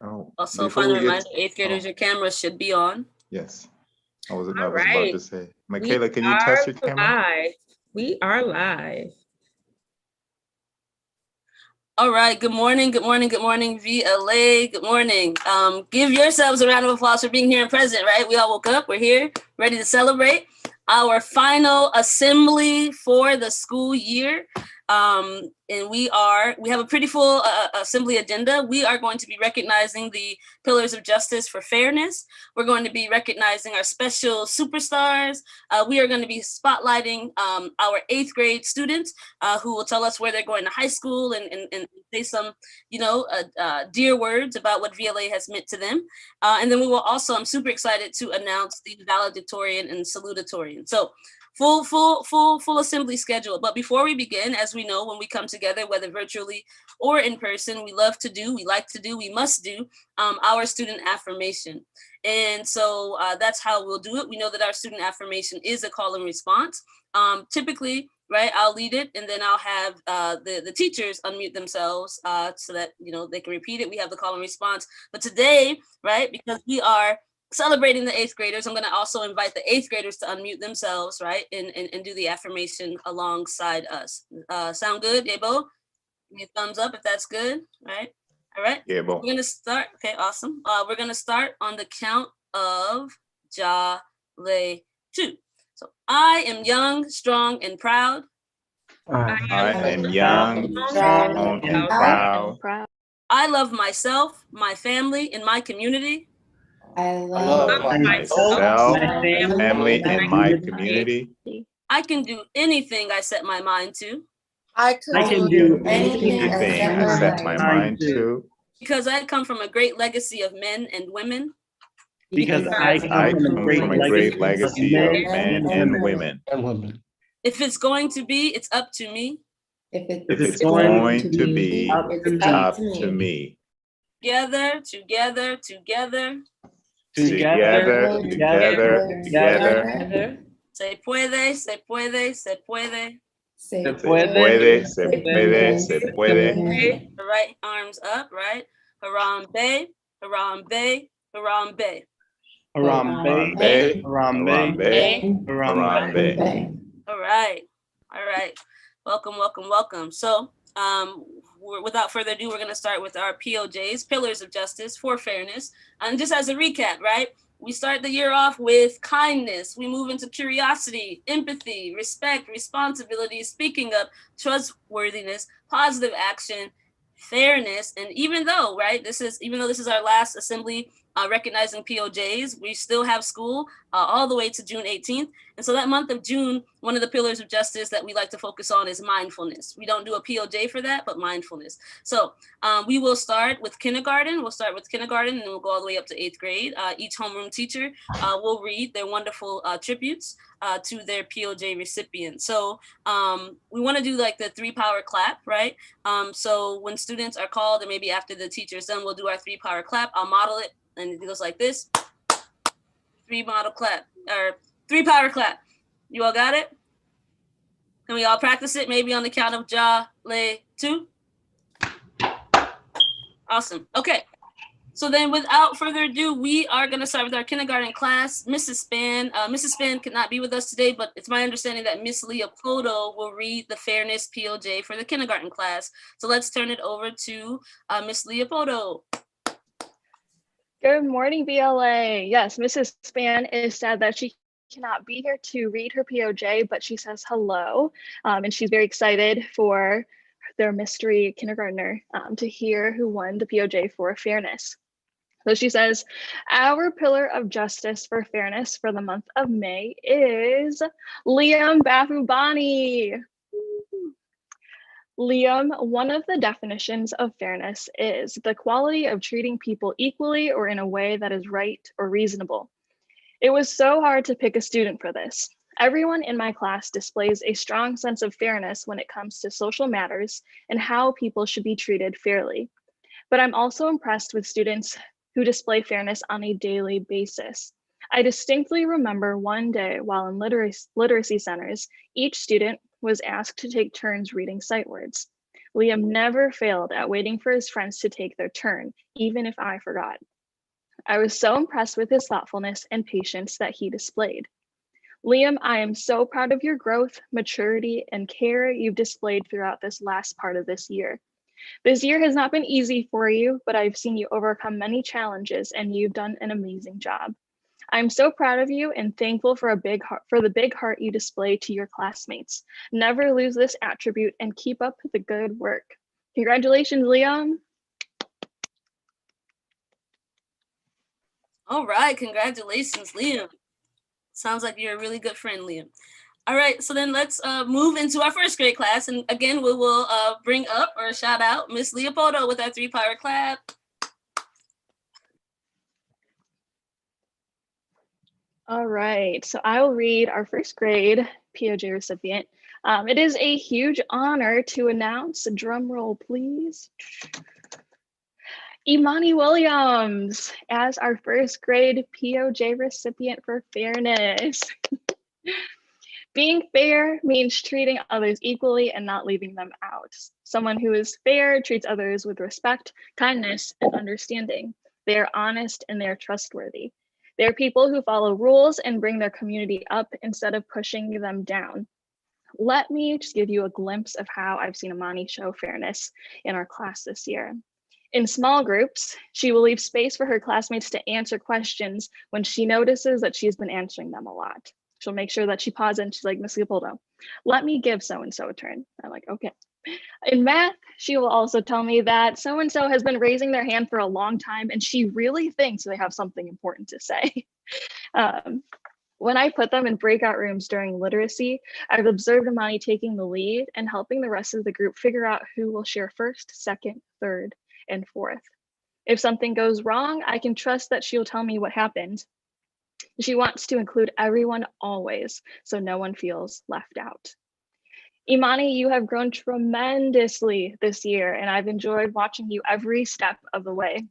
Oh, Also, before final we get reminder, eighth graders, your camera should be on. yes, I was All about right. to say. We Michaela, can you test your are camera? live. We are live. All right, good morning, good morning, good morning, VLA, good morning. Give yourselves a round of applause for being here and present, right? We all woke up, we're here, ready to celebrate our final assembly for the school year. And we have a pretty full assembly agenda. We are going to be recognizing the pillars of justice for fairness. We're going to be recognizing our special superstars. We are going to be spotlighting our 8th grade students who will tell us where they're going to high school and say some, dear words about what VLA has meant to them. And then we will also, I'm super excited to announce the Valedictorian and Salutatorian. So full assembly schedule. But before we begin, as we know, when we come together, whether virtually or in person, we like to do, we must do our student affirmation. And so that's how we'll do it. We know that our student affirmation is a call and response. Typically, right, I'll lead it, and then I'll have the teachers unmute themselves so that, they can repeat it. We have the call and response. But today, right, because we are celebrating the 8th graders, I'm going to also invite the 8th graders to unmute themselves, right, and do the affirmation alongside us. Sound good, Yebo? Give me a thumbs up if that's good, right? All right. Yeah, We're going to start. Okay, awesome. We're going to start on the count of Jale 2. So I am young, strong, and proud. I am young, strong, and proud. I love myself, my family, and my community. I love myself, my family, and my community. I can do anything I set my mind to. I can do anything I set my mind to. Because I come from a great legacy of men and women. Because I come from a great legacy of men and women. If it's going to be, it's up to me. If it's going to be, it's up to me. Together. Se puede. Se puede. Right arms up, right? Harambe. Harambe. All right. Welcome. So, without further ado, we're going to start with our POJs, Pillars of Justice for Fairness. And just as a recap, right? We start the year off with kindness. We move into curiosity, empathy, respect, responsibility, speaking up, trustworthiness, positive action, fairness. And even though this is our last assembly recognizing POJs, we still have school all the way to June 18th. And so that month of June, one of the pillars of justice that we like to focus on is mindfulness. We don't do a POJ for that, but mindfulness. So we will start with kindergarten. And then we'll go all the way up to 8th grade. Each homeroom teacher will read their wonderful tributes to their POJ recipients. So we want to do like the 3-power clap, right? So when students are called, and maybe after the teacher's done, we'll do our 3-power clap. I'll model it, and it goes like this. 3-power clap. You all got it? Can we all practice it? Maybe on the count of Jale 2. Awesome. Okay. So then without further ado, we are going to start with our kindergarten class. Mrs. Span could not be with us today, but it's my understanding that Miss Leopoldo will read the Fairness POJ for the kindergarten class. So let's turn it over to Miss Leopoldo. Good morning, VLA. Yes, Mrs. Span is sad that she cannot be here to read her POJ, but she says hello, and she's very excited for their mystery kindergartner to hear who won the POJ for fairness. So she says, our pillar of justice for fairness for the month of May is Liam Bafubani. Liam, one of the definitions of fairness is the quality of treating people equally or in a way that is right or reasonable. It was so hard to pick a student for this. Everyone in my class displays a strong sense of fairness when it comes to social matters and how people should be treated fairly. But I'm also impressed with students who display fairness on a daily basis. I distinctly remember one day while in literacy centers, each student was asked to take turns reading sight words. Liam never failed at waiting for his friends to take their turn, even if I forgot. I was so impressed with his thoughtfulness and patience that he displayed. Liam, I am so proud of your growth, maturity, and care you've displayed throughout this last part of this year. This year has not been easy for you, but I've seen you overcome many challenges and you've done an amazing job. I'm so proud of you and thankful for the big heart you display to your classmates. Never lose this attribute and keep up the good work. Congratulations, Liam. All right, congratulations, Liam. Sounds like you're a really good friend, Liam. All right, so then let's move into our first grade class. And again, we will bring up or shout out Miss Leopoldo with our 3-power clap. All right, so I will read our first grade POJ recipient. It is a huge honor to announce, drum roll please, Imani Williams as our first grade POJ recipient for fairness. Being fair means treating others equally and not leaving them out. Someone who is fair treats others with respect, kindness, and understanding. They are honest and they are trustworthy. They are people who follow rules and bring their community up instead of pushing them down. Let me just give you a glimpse of how I've seen Imani show fairness in our class this year. In small groups, she will leave space for her classmates to answer questions when she notices that she's been answering them a lot. She'll make sure that she pauses and she's like, Miss Leopoldo, let me give so-and-so a turn. I'm like, okay. In math, she will also tell me that so-and-so has been raising their hand for a long time and she really thinks they have something important to say. When I put them in breakout rooms during literacy, I've observed Imani taking the lead and helping the rest of the group figure out who will share first, second, third, and fourth. If something goes wrong, I can trust that she'll tell me what happened. She wants to include everyone always, so no one feels left out. Imani, you have grown tremendously this year, and I've enjoyed watching you every step of the way.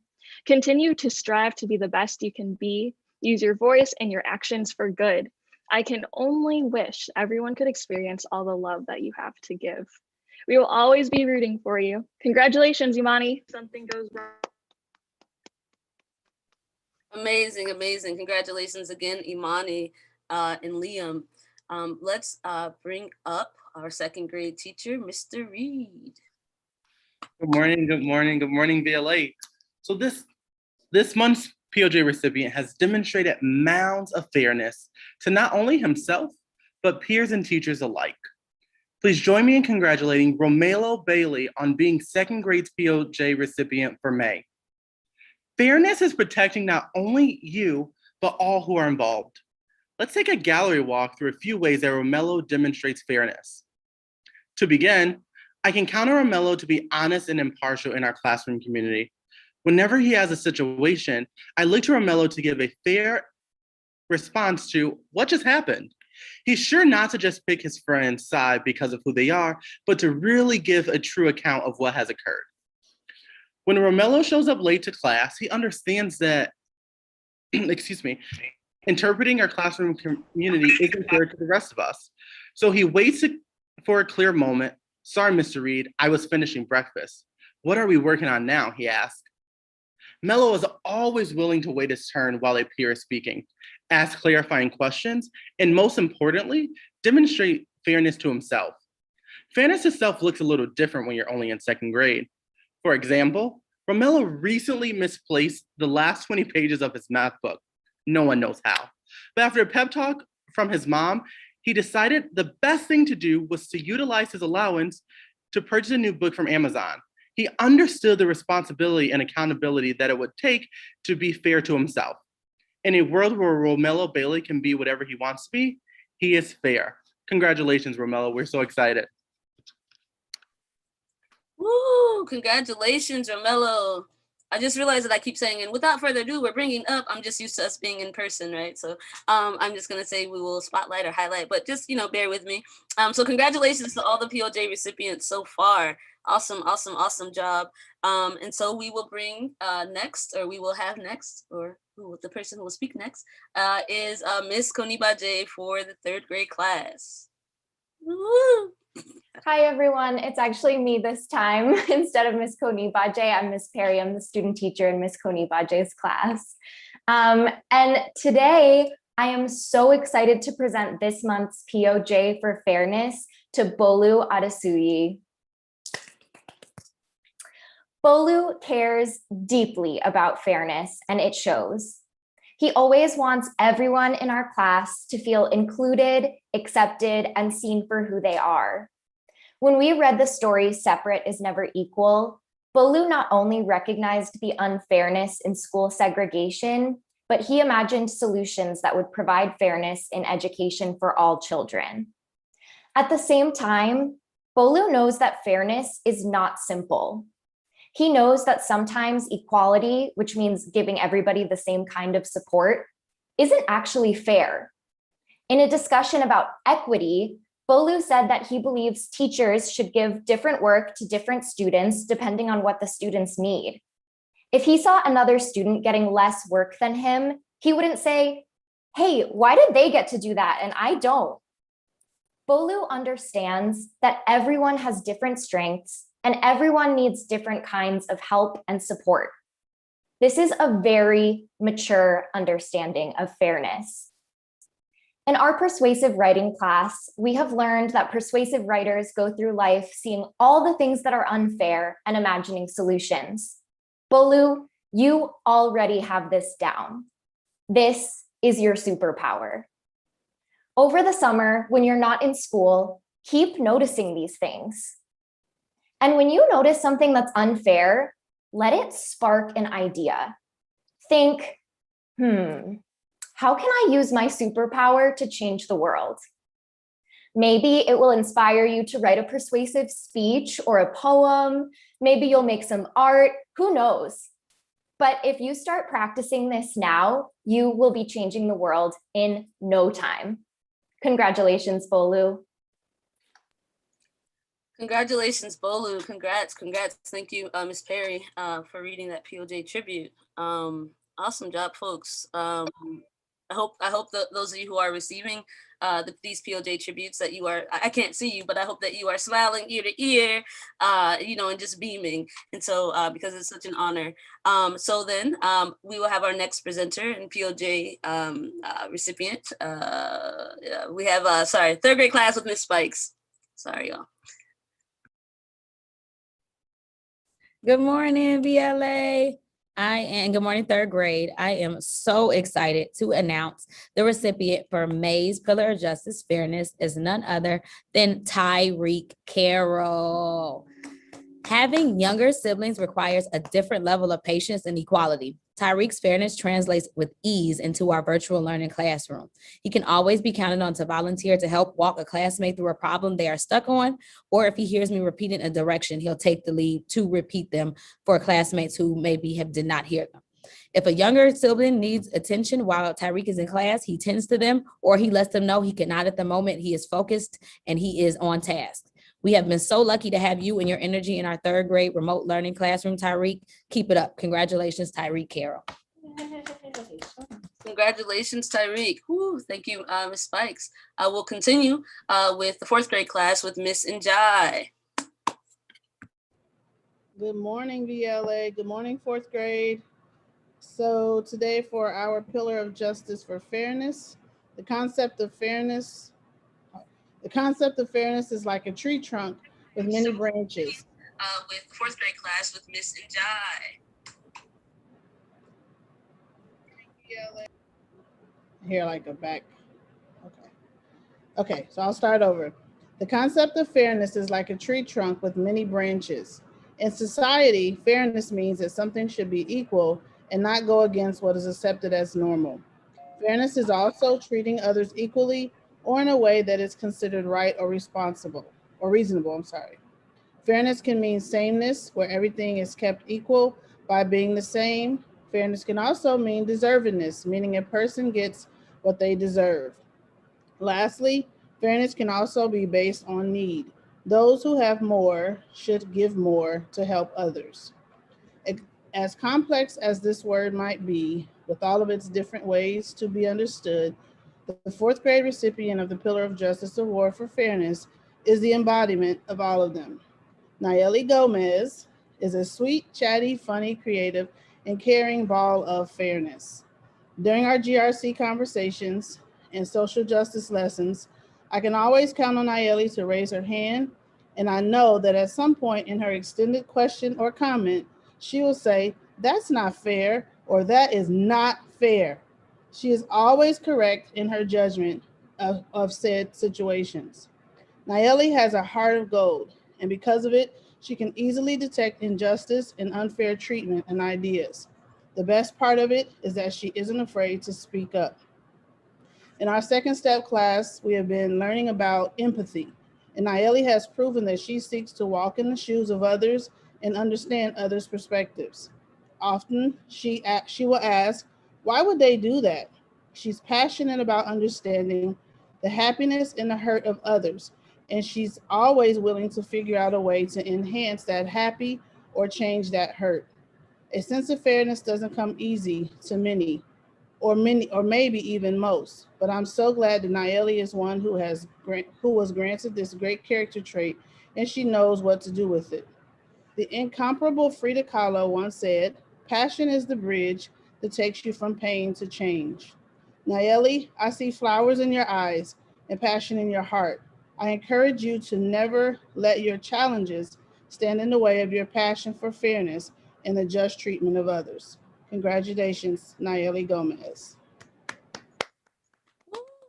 Continue to strive to be the best you can be. Use your voice and your actions for good. I can only wish everyone could experience all the love that you have to give. We will always be rooting for you. Congratulations, Imani. If something goes wrong. Amazing, amazing. Congratulations again, Imani and Liam. Let's bring up our second grade teacher, Mr. Reed. Good morning, good morning, good morning, VLA. So this month's POJ recipient has demonstrated mounds of fairness to not only himself, but peers and teachers alike. Please join me in congratulating Romelo Bailey on being second grade's POJ recipient for May. Fairness is protecting not only you, but all who are involved. Let's take a gallery walk through a few ways that Romelo demonstrates fairness. To begin, I can count on Romelo to be honest and impartial in our classroom community. Whenever he has a situation, I look to Romelo to give a fair response to what just happened. He's sure not to just pick his friend's side because of who they are, but to really give a true account of what has occurred. When Romelo shows up late to class, he understands that, interpreting our classroom community isn't fair to the rest of us. So he waits for a clear moment. Sorry, Mr. Reed, I was finishing breakfast. What are we working on now, he asked. Mello is always willing to wait his turn while a peer is speaking, ask clarifying questions, and most importantly, demonstrate fairness to himself. Fairness to self looks a little different when you're only in second grade. For example, Romelo recently misplaced the last 20 pages of his math book. No one knows how. But after a pep talk from his mom, he decided the best thing to do was to utilize his allowance to purchase a new book from Amazon. He understood the responsibility and accountability that it would take to be fair to himself. In a world where Romelo Bailey can be whatever he wants to be, he is fair. Congratulations, Romelo. We're so excited. Woo! Congratulations, Romelo. I just realized that I keep saying, and without further ado, we're bringing up, I'm just used to us being in person, right? So I'm just going to say we will spotlight or highlight, but just, bear with me. So congratulations to all the POJ recipients so far. Awesome, awesome, awesome job. And so we will bring next, or we will have next, or the person who will speak next is Miss Konibaje for the third grade class. Woo! Hi, everyone. It's actually me this time. Instead of Miss Konibaje, I'm Miss Perry. I'm the student teacher in Miss Konibaje's class. And today, I am so excited to present this month's POJ for Fairness to Bolu Adesuyi. Bolu cares deeply about fairness, and it shows. He always wants everyone in our class to feel included, accepted, and seen for who they are. When we read the story, Separate is Never Equal, Bolu not only recognized the unfairness in school segregation, but he imagined solutions that would provide fairness in education for all children. At the same time, Bolu knows that fairness is not simple. He knows that sometimes equality, which means giving everybody the same kind of support, isn't actually fair. In a discussion about equity, Bolu said that he believes teachers should give different work to different students depending on what the students need. If he saw another student getting less work than him, he wouldn't say, "Hey, why did they get to do that and I don't?" Bolu understands that everyone has different strengths and everyone needs different kinds of help and support. This is a very mature understanding of fairness. In our persuasive writing class, we have learned that persuasive writers go through life seeing all the things that are unfair and imagining solutions. Bolu, you already have this down. This is your superpower. Over the summer, when you're not in school, keep noticing these things. And when you notice something that's unfair, let it spark an idea. Think, how can I use my superpower to change the world? Maybe it will inspire you to write a persuasive speech or a poem. Maybe you'll make some art, who knows? But if you start practicing this now, you will be changing the world in no time. Congratulations, Bolu. Congratulations, Bolu. Congrats. Thank you, Ms. Perry, for reading that POJ tribute. Awesome job, folks. I hope that those of you who are receiving these POJ tributes that you are, I can't see you, but I hope that you are smiling ear to ear, and just beaming. And so, because it's such an honor. So then we will have our next presenter and POJ recipient. We have, third grade class with Miss Spikes. Sorry, y'all. Good morning, VLA. Good morning, third grade. I am so excited to announce the recipient for May's Pillar of Justice Fairness is none other than Tyreek Carroll. Having younger siblings requires a different level of patience and equality. Tyreek's fairness translates with ease into our virtual learning classroom. He can always be counted on to volunteer to help walk a classmate through a problem they are stuck on, or if he hears me repeating a direction, he'll take the lead to repeat them for classmates who maybe did not hear them. If a younger sibling needs attention while Tyreek is in class, he tends to them, or he lets them know he cannot at the moment. He is focused and he is on task. We have been so lucky to have you and your energy in our third grade remote learning classroom, Tyreek. Keep it up. Congratulations, Tyreek Carroll. Congratulations, Tyreek. Woo, thank you, Ms. Spikes. I will continue with the fourth grade class with Miss Njai. Good morning, VLA. Good morning, fourth grade. So today for our Pillar of Justice for Fairness, the concept of fairness is like a tree trunk with many branches. With the fourth grade class with Miss Njai. Here, like a back. Okay, so I'll start over. The concept of fairness is like a tree trunk with many branches. In society, fairness means that something should be equal and not go against what is accepted as normal. Fairness is also treating others equally or in a way that is considered right or reasonable. Fairness can mean sameness, where everything is kept equal by being the same. Fairness can also mean deservedness, meaning a person gets what they deserve. Lastly, fairness can also be based on need. Those who have more should give more to help others. As complex as this word might be, with all of its different ways to be understood, the fourth grade recipient of the Pillar of Justice Award for Fairness is the embodiment of all of them. Nayeli Gomez is a sweet, chatty, funny, creative, and caring ball of fairness. During our GRC conversations and social justice lessons, I can always count on Nayeli to raise her hand, and I know that at some point in her extended question or comment, she will say, "That's not fair," or "That is not fair." She is always correct in her judgment of said situations. Nayeli has a heart of gold, and because of it, she can easily detect injustice and unfair treatment and ideas. The best part of it is that she isn't afraid to speak up. In our second step class, we have been learning about empathy, and Nayeli has proven that she seeks to walk in the shoes of others and understand others' perspectives. Often, she will ask, why would they do that? She's passionate about understanding the happiness and the hurt of others, and she's always willing to figure out a way to enhance that happy or change that hurt. A sense of fairness doesn't come easy to many, or maybe even most. But I'm so glad that Nayeli is one who was granted this great character trait, and she knows what to do with it. The incomparable Frida Kahlo once said, "Passion is the bridge that takes you from pain to change." Nayeli, I see flowers in your eyes and passion in your heart. I encourage you to never let your challenges stand in the way of your passion for fairness and the just treatment of others. Congratulations, Nayeli Gomez.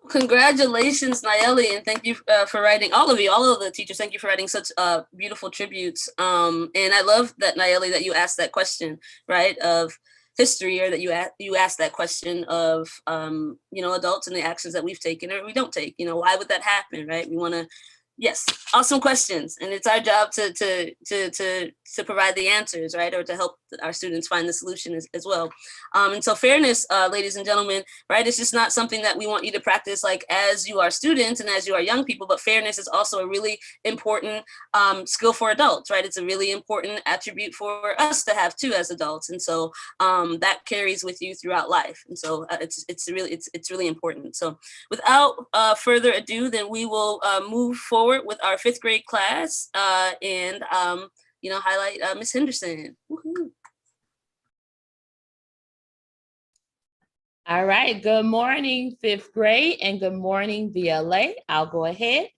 Congratulations, Nayeli, and thank you for writing, all of the teachers, thank you for writing such beautiful tributes. And I love that, Nayeli, that you asked that question, right, of history, or that you asked that question of, adults and the actions that we've taken or we don't take. Why would that happen, right? We want to, yes, awesome questions, and it's our job to provide the answers, right, or to help our students find the solution as well. And so fairness, ladies and gentlemen, right, it's just not something that we want you to practice like as you are students and as you are young people, but fairness is also a really important skill for adults, right? It's a really important attribute for us to have too as adults, and so that carries with you throughout life, and so it's really important. So without further ado, then we will move forward with our 5th grade class and highlight Miss Henderson. Woo-hoo. All right, good morning, 5th grade, and good morning, VLA. I'll go ahead.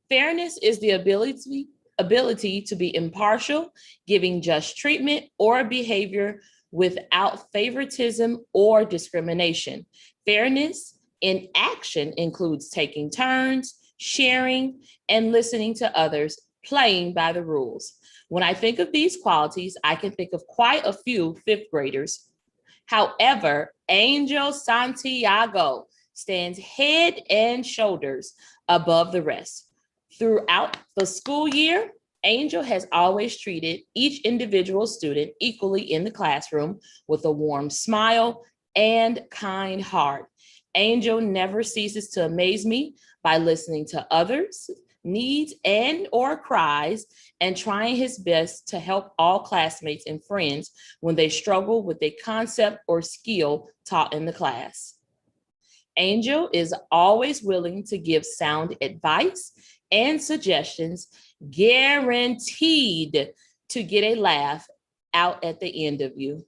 Fairness is the ability to be impartial, giving just treatment or behavior without favoritism or discrimination. Fairness in action includes taking turns, sharing, and listening to others, playing by the rules. When I think of these qualities, I can think of quite a few 5th graders. However, Angel Santiago stands head and shoulders above the rest. Throughout the school year, Angel has always treated each individual student equally in the classroom with a warm smile and kind heart. Angel never ceases to amaze me by listening to others' needs and or cries and trying his best to help all classmates and friends when they struggle with a concept or skill taught in the class. Angel is always willing to give sound advice and suggestions, guaranteed to get a laugh out at the end of you.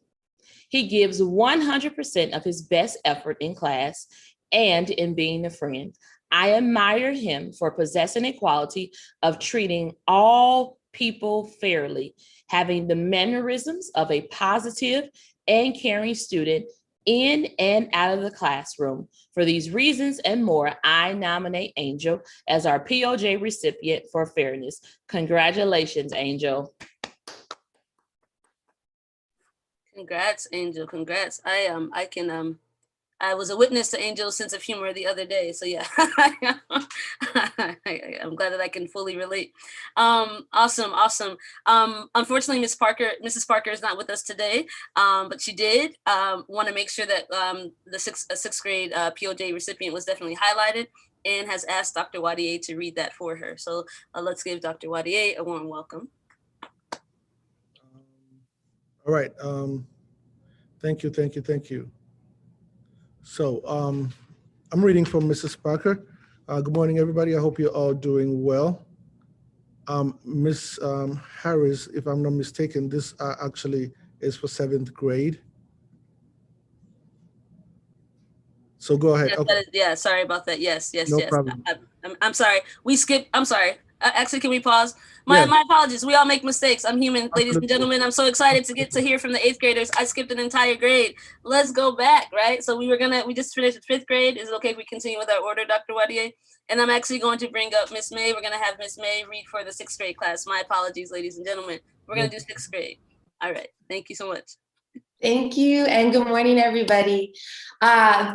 He gives 100% of his best effort in class and in being a friend. I admire him for possessing a quality of treating all people fairly, having the mannerisms of a positive and caring student in and out of the classroom. For these reasons and more, I nominate Angel as our POJ recipient for fairness. Congratulations, Angel. Congrats, Angel. Congrats. I was a witness to Angel's sense of humor the other day. So yeah, I'm glad that I can fully relate. Awesome. Unfortunately, Mrs. Parker is not with us today, but she did want to make sure that the sixth grade POJ recipient was definitely highlighted and has asked Dr. Wadier to read that for her. So let's give Dr. Wadier a warm welcome. All right. Thank you. So I'm reading from Mrs. Parker. Good morning, everybody. I hope you're all doing well. Miss Harris, if I'm not mistaken, this actually is for 7th grade. So go ahead. Yes, Okay. yeah, sorry about that. Yes. No problem. I'm sorry. We skipped. I'm sorry. Actually, can we pause? Yeah. My apologies. We all make mistakes. I'm human, ladies and Absolutely. gentlemen. I'm so excited to get to hear from the 8th graders. I skipped an entire grade. Let's go back, right? So we just finished with 5th grade. Is it okay if we continue with our order, Dr. Wadier? And I'm actually going to bring up Miss May. We're going to have Miss May read for the 6th grade class. My apologies, ladies and gentlemen. We're going to do 6th grade. All right. Thank you so much. Thank you, and good morning, everybody.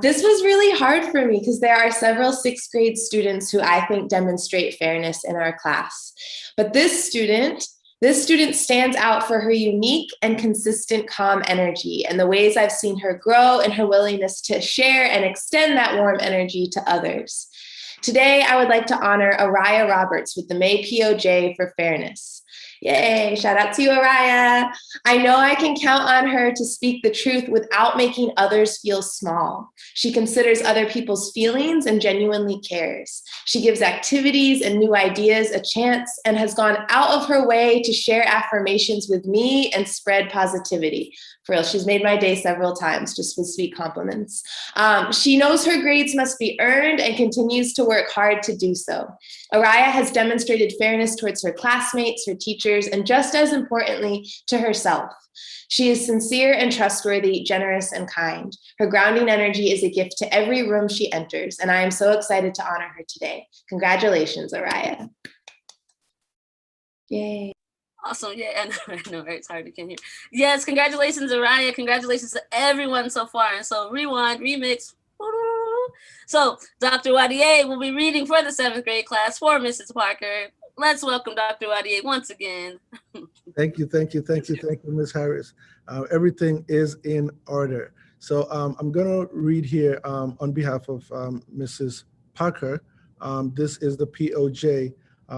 This was really hard for me because there are several 6th grade students who I think demonstrate fairness in our class. But this student stands out for her unique and consistent calm energy and the ways I've seen her grow and her willingness to share and extend that warm energy to others. Today, I would like to honor Ariah Roberts with the May POJ for Fairness. Yay, shout out to you, Ariah. I know I can count on her to speak the truth without making others feel small. She considers other people's feelings and genuinely cares. She gives activities and new ideas a chance and has gone out of her way to share affirmations with me and spread positivity. For real, she's made my day several times just with sweet compliments. She knows her grades must be earned and continues to work hard to do so. Ariah has demonstrated fairness towards her classmates, her teachers, and just as importantly, to herself. She is sincere and trustworthy, generous and kind. Her grounding energy is a gift to every room she enters, and I am so excited to honor her today. Congratulations, Ariah. Yay. Awesome. Yeah, I know, right? It's hard to can hear. Yes, congratulations, Ariah. Congratulations to everyone so far. And so rewind, remix. So Dr. Wadier will be reading for the 7th grade class for Mrs. Parker. Let's welcome Dr. Wadier once again. Thank you, Ms. Harris. Everything is in order. So I'm going to read here on behalf of Mrs. Parker. This is the POJ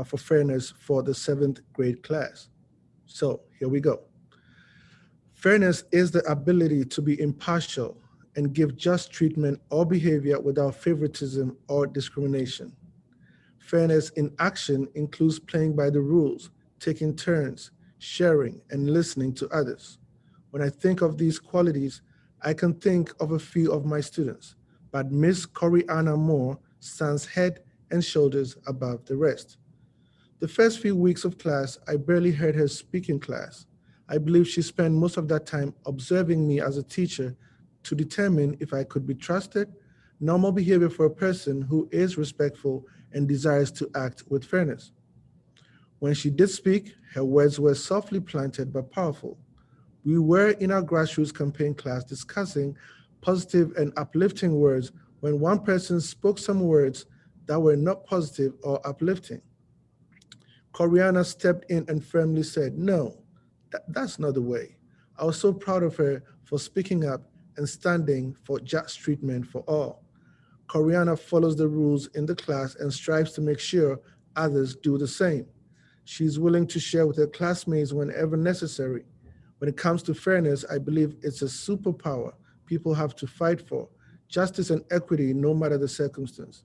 for fairness for the 7th grade class. So here we go. Fairness is the ability to be impartial and give just treatment or behavior without favoritism or discrimination. Fairness in action includes playing by the rules, taking turns, sharing, and listening to others. When I think of these qualities, I can think of a few of my students, but Miss Corianna Moore stands head and shoulders above the rest. The first few weeks of class, I barely heard her speak in class. I believe she spent most of that time observing me as a teacher to determine if I could be trusted, normal behavior for a person who is respectful and desires to act with fairness. When she did speak, her words were softly planted but powerful. We were in our grassroots campaign class discussing positive and uplifting words when one person spoke some words that were not positive or uplifting. Corianna stepped in and firmly said, no, that's not the way. I was so proud of her for speaking up and standing for just treatment for all. Corianna follows the rules in the class and strives to make sure others do the same. She's willing to share with her classmates whenever necessary. When it comes to fairness, I believe it's a superpower people have to fight for, justice and equity no matter the circumstance.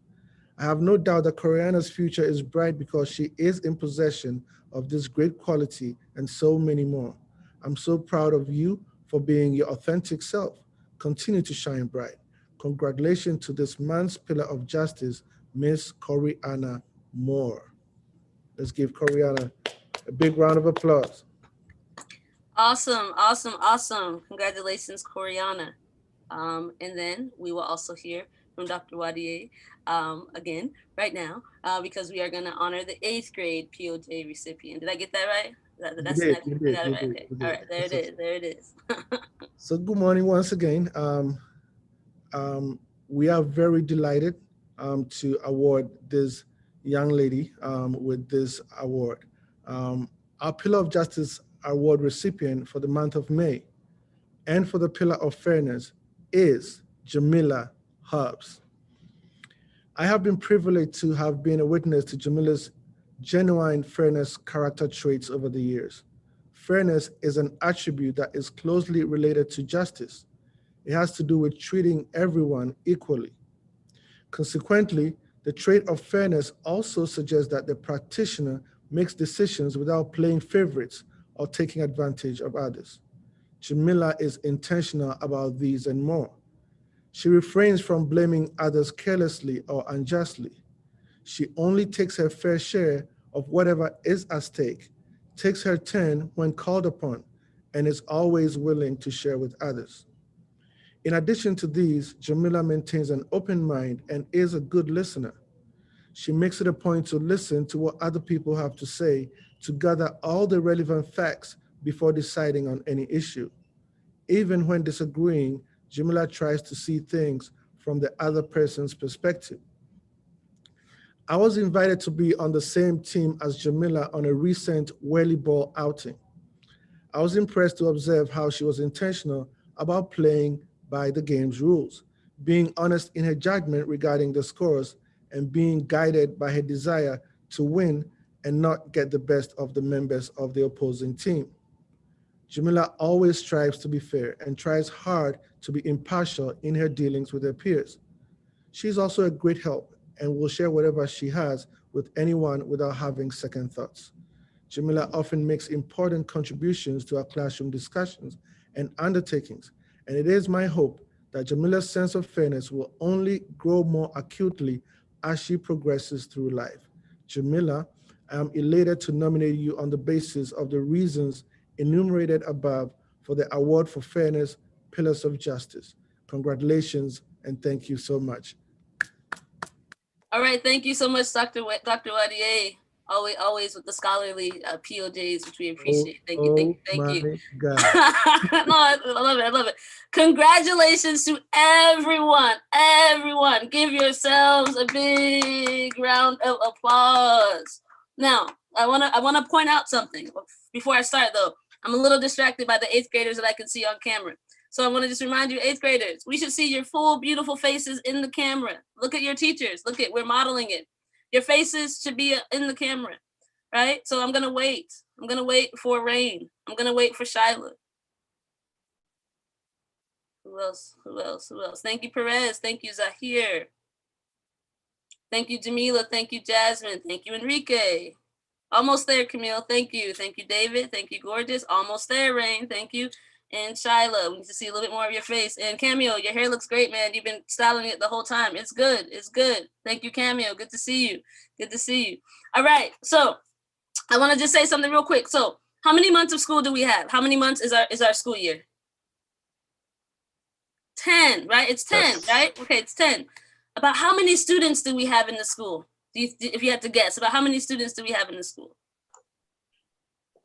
I have no doubt that Corianna's future is bright because she is in possession of this great quality and so many more. I'm so proud of you for being your authentic self. Continue to shine bright. Congratulations to this man's pillar of justice, Miss Corianna Moore. Let's give Corianna a big round of applause. Awesome. Congratulations, Corianna. And then we will also hear from Dr. Wadier again right now because we are going to honor the 8th grade POJ recipient. Did I get that right? You did. Okay. All right, there it is. So good morning once again. We are very delighted to award this young lady with this award. Our Pillar of Justice Award recipient for the month of May and for the Pillar of Fairness is Jamila Hubbs. I have been privileged to have been a witness to Jamila's genuine fairness character traits over the years. Fairness is an attribute that is closely related to justice. It has to do with treating everyone equally. Consequently, the trait of fairness also suggests that the practitioner makes decisions without playing favorites or taking advantage of others. Jamila is intentional about these and more. She refrains from blaming others carelessly or unjustly. She only takes her fair share of whatever is at stake, takes her turn when called upon, and is always willing to share with others. In addition to these, Jamila maintains an open mind and is a good listener. She makes it a point to listen to what other people have to say to gather all the relevant facts before deciding on any issue. Even when disagreeing, Jamila tries to see things from the other person's perspective. I was invited to be on the same team as Jamila on a recent whirly ball outing. I was impressed to observe how she was intentional about playing by the game's rules, being honest in her judgment regarding the scores, and being guided by her desire to win and not get the best of the members of the opposing team. Jamila always strives to be fair and tries hard to be impartial in her dealings with her peers. She's also a great help and will share whatever she has with anyone without having second thoughts. Jamila often makes important contributions to our classroom discussions and undertakings, and it is my hope that Jamila's sense of fairness will only grow more acutely as she progresses through life. Jamila, I am elated to nominate you on the basis of the reasons enumerated above for the Award for Fairness, Pillars of Justice. Congratulations and thank you so much. All right, thank you so much, Dr. Wadier. Always with the scholarly POJs, which we appreciate. Thank you. God. No, I love it. Congratulations to everyone. Give yourselves a big round of applause. Now, I wanna point out something before I start though. I'm a little distracted by the 8th graders that I can see on camera. So I want to just remind you, 8th graders, we should see your full, beautiful faces in the camera. Look at your teachers. We're modeling it. Your faces should be in the camera, right? So I'm going to wait. I'm going to wait for Rain. I'm going to wait for Shyla. Who else? Thank you, Perez. Thank you, Zahir. Thank you, Jamila. Thank you, Jasmine. Thank you, Enrique. Almost there, Camille. Thank you. Thank you, David. Thank you, Gorgeous. Almost there, Rain. Thank you. And Shyla, we need to see a little bit more of your face. And Camille, your hair looks great, man. You've been styling it the whole time. It's good. Thank you, Camille. Good to see you. All right. So I want to just say something real quick. So how many months of school do we have? How many months is our school year? 10, right? It's 10, yes. Right? Okay, it's 10. About how many students do we have in the school? If you had to guess, about how many students do we have in the school?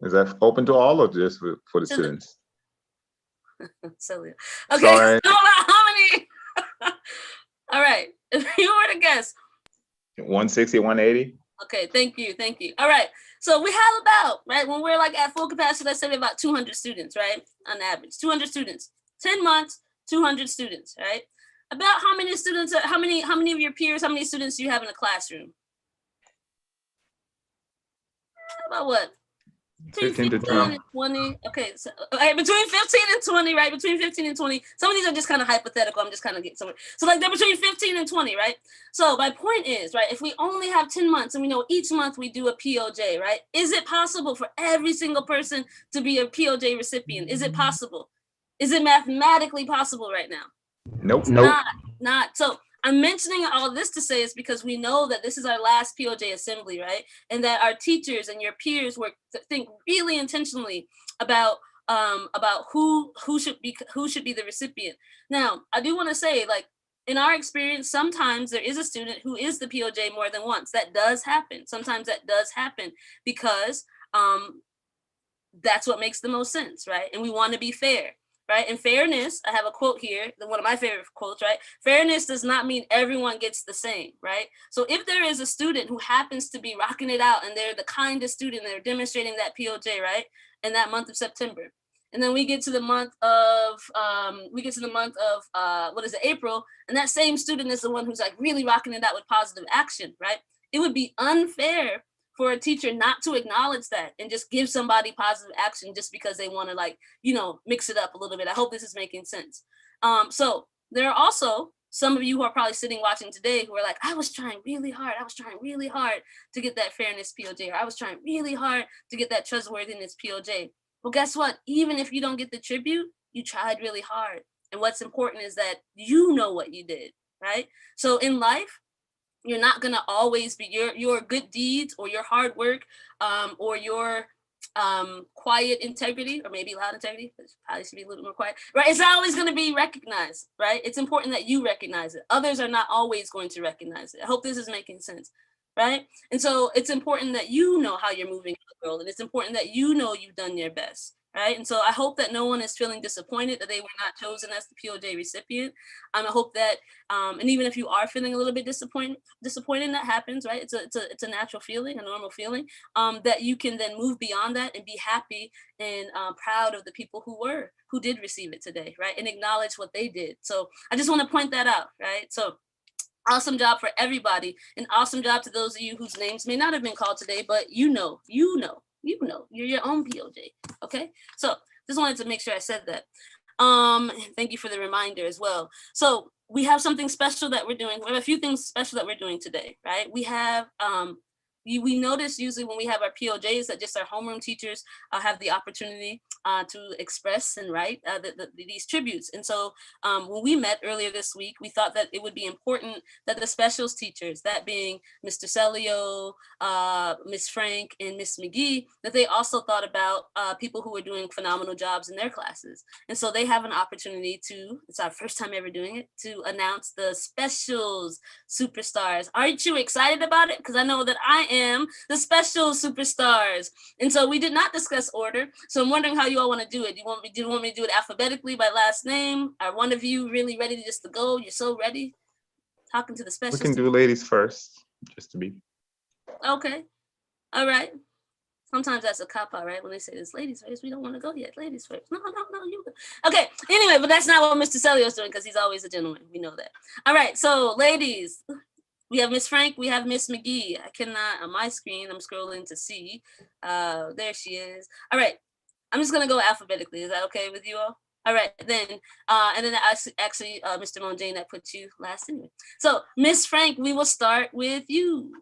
Is that open to all or just for the students? Silly. Okay, sorry. So about how many? All right, if you were to guess. 160, 180. Okay, thank you. All right, so we have about, right, when we're like at full capacity, let's say about 200 students, right, on average, 200 students, 10 months, 200 students, right? About how many students, how many of your peers, how many students do you have in a classroom? About what? Between 15 and 20. Okay, so between 15 and 20, right? Between 15 and 20. Some of these are just kind of hypothetical. I'm just kind of getting somewhere. So like they're between 15 and 20, right? So my point is, right, if we only have 10 months and we know each month we do a POJ, right? Is it possible for every single person to be a POJ recipient? Is it possible? Is it mathematically possible right now? Nope. Not. So I'm mentioning all this to say is because we know that this is our last POJ assembly, right? And that our teachers and your peers work to think really intentionally about who should be the recipient. Now, I do want to say, like, in our experience, sometimes there is a student who is the POJ more than once. That does happen. Sometimes that does happen because that's what makes the most sense, right? And we want to be fair. Right? And fairness, I have a quote here, one of my favorite quotes, right? Fairness does not mean everyone gets the same, right? So if there is a student who happens to be rocking it out and they're the kindest student, they're demonstrating that POJ, right? In that month of September. And then we get to the month of, April, and that same student is the one who's like really rocking it out with positive action, right? It would be unfair for a teacher not to acknowledge that and just give somebody positive action just because they want to, like, mix it up a little bit. I hope this is making sense. So there are also some of you who are probably sitting watching today who are like, I was trying really hard. I was trying really hard to get that fairness POJ, or I was trying really hard to get that trustworthiness POJ. Well, guess what? Even if you don't get the tribute, you tried really hard. And what's important is that you know what you did, right? So in life, you're not gonna always be your good deeds or your hard work or your quiet integrity, or maybe loud integrity, but probably should be a little more quiet, right? It's not always gonna be recognized, right? It's important that you recognize it. Others are not always going to recognize it. I hope this is making sense, right? And so it's important that you know how you're moving in the world, and it's important that you know you've done your best. Right. And so I hope that no one is feeling disappointed that they were not chosen as the POJ recipient. I hope that, and even if you are feeling a little bit disappointed, that happens, right? It's a natural feeling, a normal feeling, that you can then move beyond that and be happy and proud of the people who did receive it today, right? And acknowledge what they did. So I just want to point that out, right? So awesome job for everybody. An awesome job to those of you whose names may not have been called today, but you know, you're your own POJ. Okay, so just wanted to make sure I said that. Thank you for the reminder as well. So we have something special that we're doing. We have a few things special that we're doing today, right? We have we notice usually when we have our POJs that just our homeroom teachers have the opportunity to express and write these tributes. And so when we met earlier this week, we thought that it would be important that the specials teachers, that being Mr. Celio, Miss Frank, and Miss McGee, that they also thought about people who are doing phenomenal jobs in their classes. And so they have an opportunity to, it's our first time ever doing it, to announce the specials superstars. Aren't you excited about it? Because I know that I am the special superstars. And so we did not discuss order. So I'm wondering how you all want to do it. Do you want me to do it alphabetically by last name? Are one of you really ready to just to go? You're so ready? Talking to the special. We can do ladies first, just to be. Okay. All right. Sometimes that's a cop-out, right? When they say this ladies first, we don't want to go yet. Ladies first. No, you go. Okay. Anyway, but that's not what Mr. Celio's doing because he's always a gentleman. We know that. All right. So ladies, we have Miss Frank, we have Miss McGee. I cannot, on my screen, I'm scrolling to see. There she is. All right, I'm just gonna go alphabetically. Is that okay with you all? All right, then, and then actually, Mr. Monjane, I put you last anyway. So Miss Frank, we will start with you.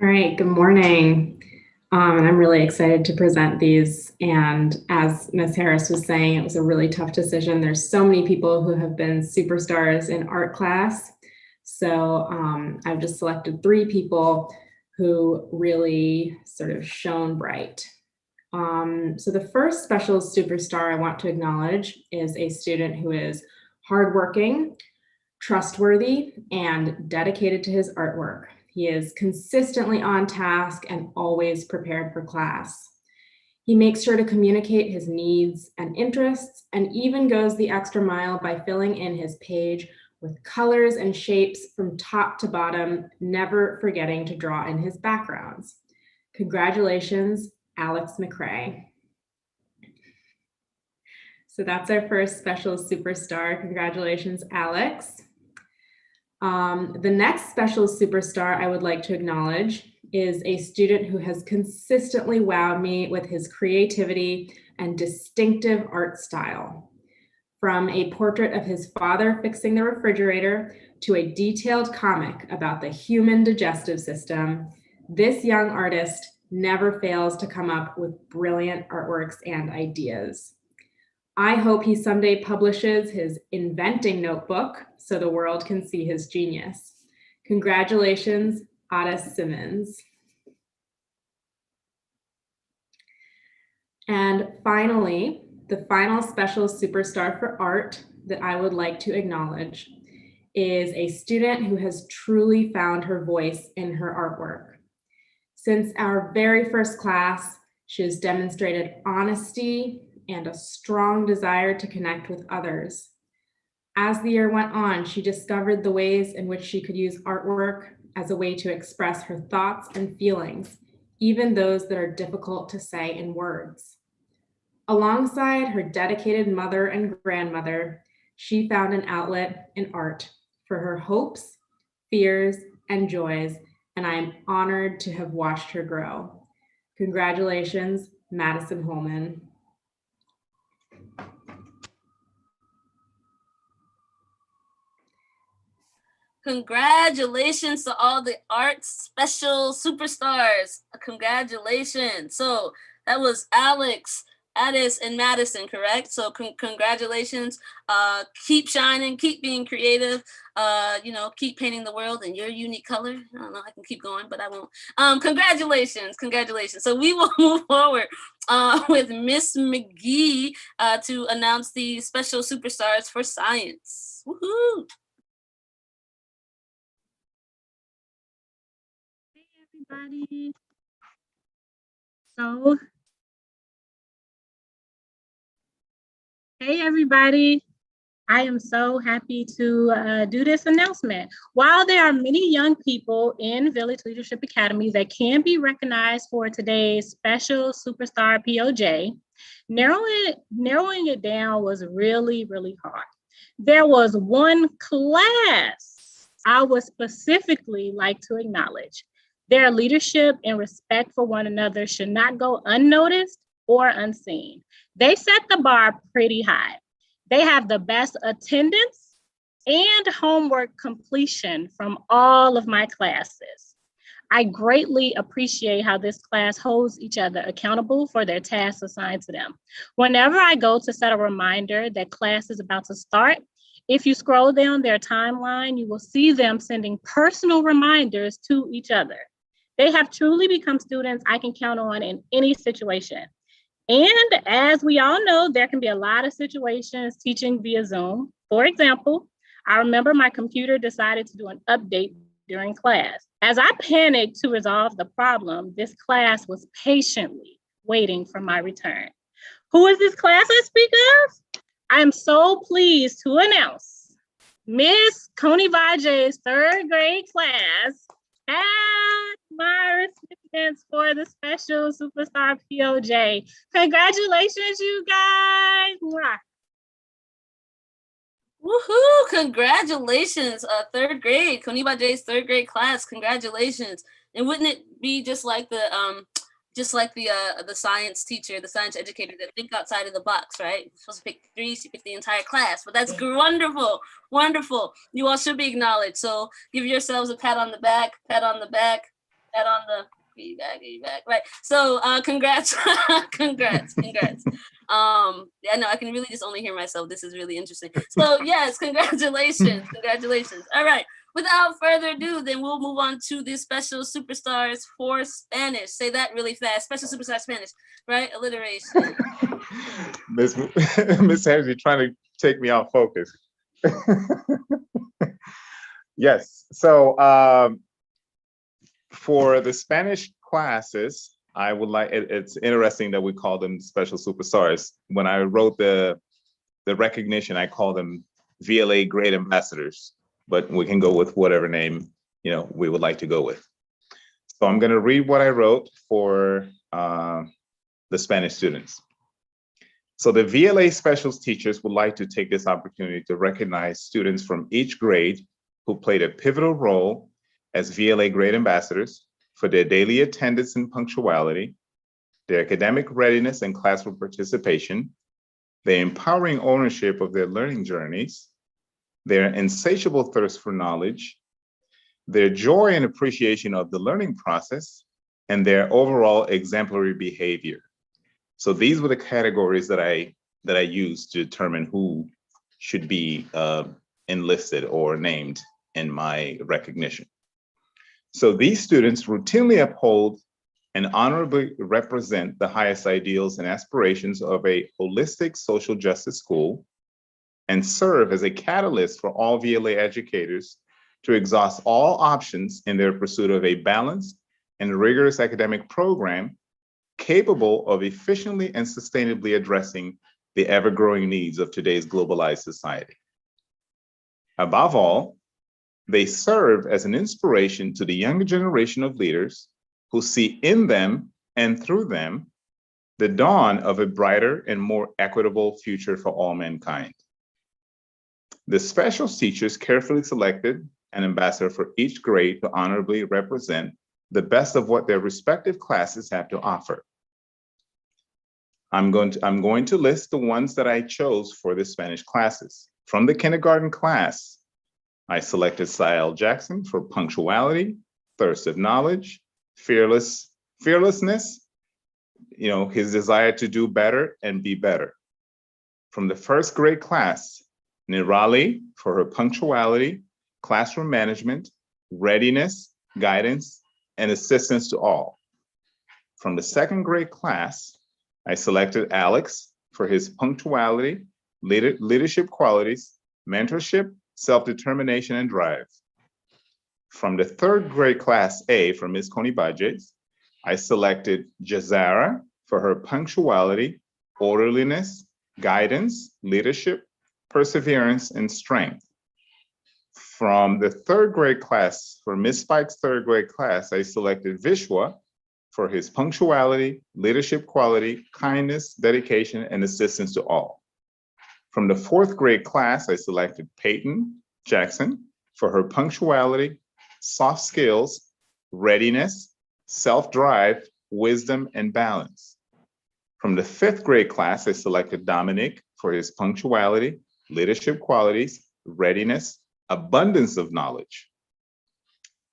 All right, good morning. And I'm really excited to present these. And as Ms. Harris was saying, it was a really tough decision. There's so many people who have been superstars in art class. So I've just selected 3 people who really sort of shone bright. So the first special superstar I want to acknowledge is a student who is hardworking, trustworthy, and dedicated to his artwork. He is consistently on task and always prepared for class. He makes sure to communicate his needs and interests, and even goes the extra mile by filling in his page with colors and shapes from top to bottom, never forgetting to draw in his backgrounds. Congratulations, Alex McRae. So that's our first special superstar. Congratulations, Alex. The next special superstar I would like to acknowledge is a student who has consistently wowed me with his creativity and distinctive art style. From a portrait of his father fixing the refrigerator to a detailed comic about the human digestive system, this young artist never fails to come up with brilliant artworks and ideas. I hope he someday publishes his inventing notebook so the world can see his genius. Congratulations, Otis Simmons. And finally, the final special superstar for art that I would like to acknowledge is a student who has truly found her voice in her artwork. Since our very first class, she has demonstrated honesty and a strong desire to connect with others. As the year went on, she discovered the ways in which she could use artwork as a way to express her thoughts and feelings, even those that are difficult to say in words. Alongside her dedicated mother and grandmother, she found an outlet in art for her hopes, fears, and joys, and I am honored to have watched her grow. Congratulations, Madison Holman. Congratulations to all the arts special superstars. Congratulations. So that was Alex, Addis, and Madison, correct? So congratulations. Keep shining, keep being creative, keep painting the world in your unique color. I don't know, I can keep going, but I won't. Congratulations. So we will move forward with Miss McGee to announce the special superstars for science. Woohoo! Everybody. So, hey everybody. I am so happy to do this announcement. While there are many young people in Village Leadership Academy that can be recognized for today's special superstar POJ, narrowing it down was really, really hard. There was one class I would specifically like to acknowledge. Their leadership and respect for one another should not go unnoticed or unseen. They set the bar pretty high. They have the best attendance and homework completion from all of my classes. I greatly appreciate how this class holds each other accountable for their tasks assigned to them. Whenever I go to set a reminder that class is about to start, if you scroll down their timeline, you will see them sending personal reminders to each other. They have truly become students I can count on in any situation. And as we all know, there can be a lot of situations teaching via Zoom. For example, I remember my computer decided to do an update during class. As I panicked to resolve the problem, this class was patiently waiting for my return. Who is this class I speak of? I am so pleased to announce Miss Coney Vaje's third grade class as my recipients for the special superstar POJ. Congratulations, you guys. Mwah. Woohoo! Congratulations, third grade, Koniba J's third grade class. Congratulations! And wouldn't it be just like the science teacher, the science educator that think outside of the box, right? You're supposed to pick 3, she picked the entire class, but that's wonderful, wonderful. You all should be acknowledged. So give yourselves a pat on the back, pat on the feedback, right? So congrats, congrats. Yeah, no, I can really just only hear myself. This is really interesting. So yes, congratulations. All right, without further ado, then we'll move on to the special superstars for Spanish. Say that really fast. Special superstar Spanish, right? Alliteration. Miss Harris, you're trying to take me off focus. Yes, so for the Spanish classes, I would like, it's interesting that we call them special superstars. When I wrote the recognition, I call them VLA Great Ambassadors, but we can go with whatever name we would like to go with. So I'm gonna read what I wrote for the Spanish students. So the VLA specials teachers would like to take this opportunity to recognize students from each grade who played a pivotal role as VLA Great Ambassadors for their daily attendance and punctuality, their academic readiness and classroom participation, their empowering ownership of their learning journeys, their insatiable thirst for knowledge, their joy and appreciation of the learning process, and their overall exemplary behavior. So these were the categories that I used to determine who should be enlisted or named in my recognition. So these students routinely uphold and honorably represent the highest ideals and aspirations of a holistic social justice school and serve as a catalyst for all VLA educators to exhaust all options in their pursuit of a balanced and rigorous academic program capable of efficiently and sustainably addressing the ever-growing needs of today's globalized society. Above all, they serve as an inspiration to the younger generation of leaders who see in them and through them the dawn of a brighter and more equitable future for all mankind. The specials teachers carefully selected an ambassador for each grade to honorably represent the best of what their respective classes have to offer. I'm going to list the ones that I chose for the Spanish classes. From the kindergarten class, I selected Sael Jackson for punctuality, thirst of knowledge, fearlessness, his desire to do better and be better. From the first grade class, Nirali for her punctuality, classroom management, readiness, guidance, and assistance to all. From the second grade class, I selected Alex for his punctuality, leadership qualities, mentorship, self-determination, and drive. From the third grade class A for Ms. Coney Budgets, I selected Jazara for her punctuality, orderliness, guidance, leadership, perseverance, and strength. From the third grade class for Ms. Spike's third grade class, I selected Vishwa for his punctuality, leadership quality, kindness, dedication, and assistance to all. From the fourth grade class, I selected Peyton Jackson for her punctuality, soft skills, readiness, self-drive, wisdom, and balance. From the fifth grade class, I selected Dominic for his punctuality, leadership qualities, readiness, abundance of knowledge.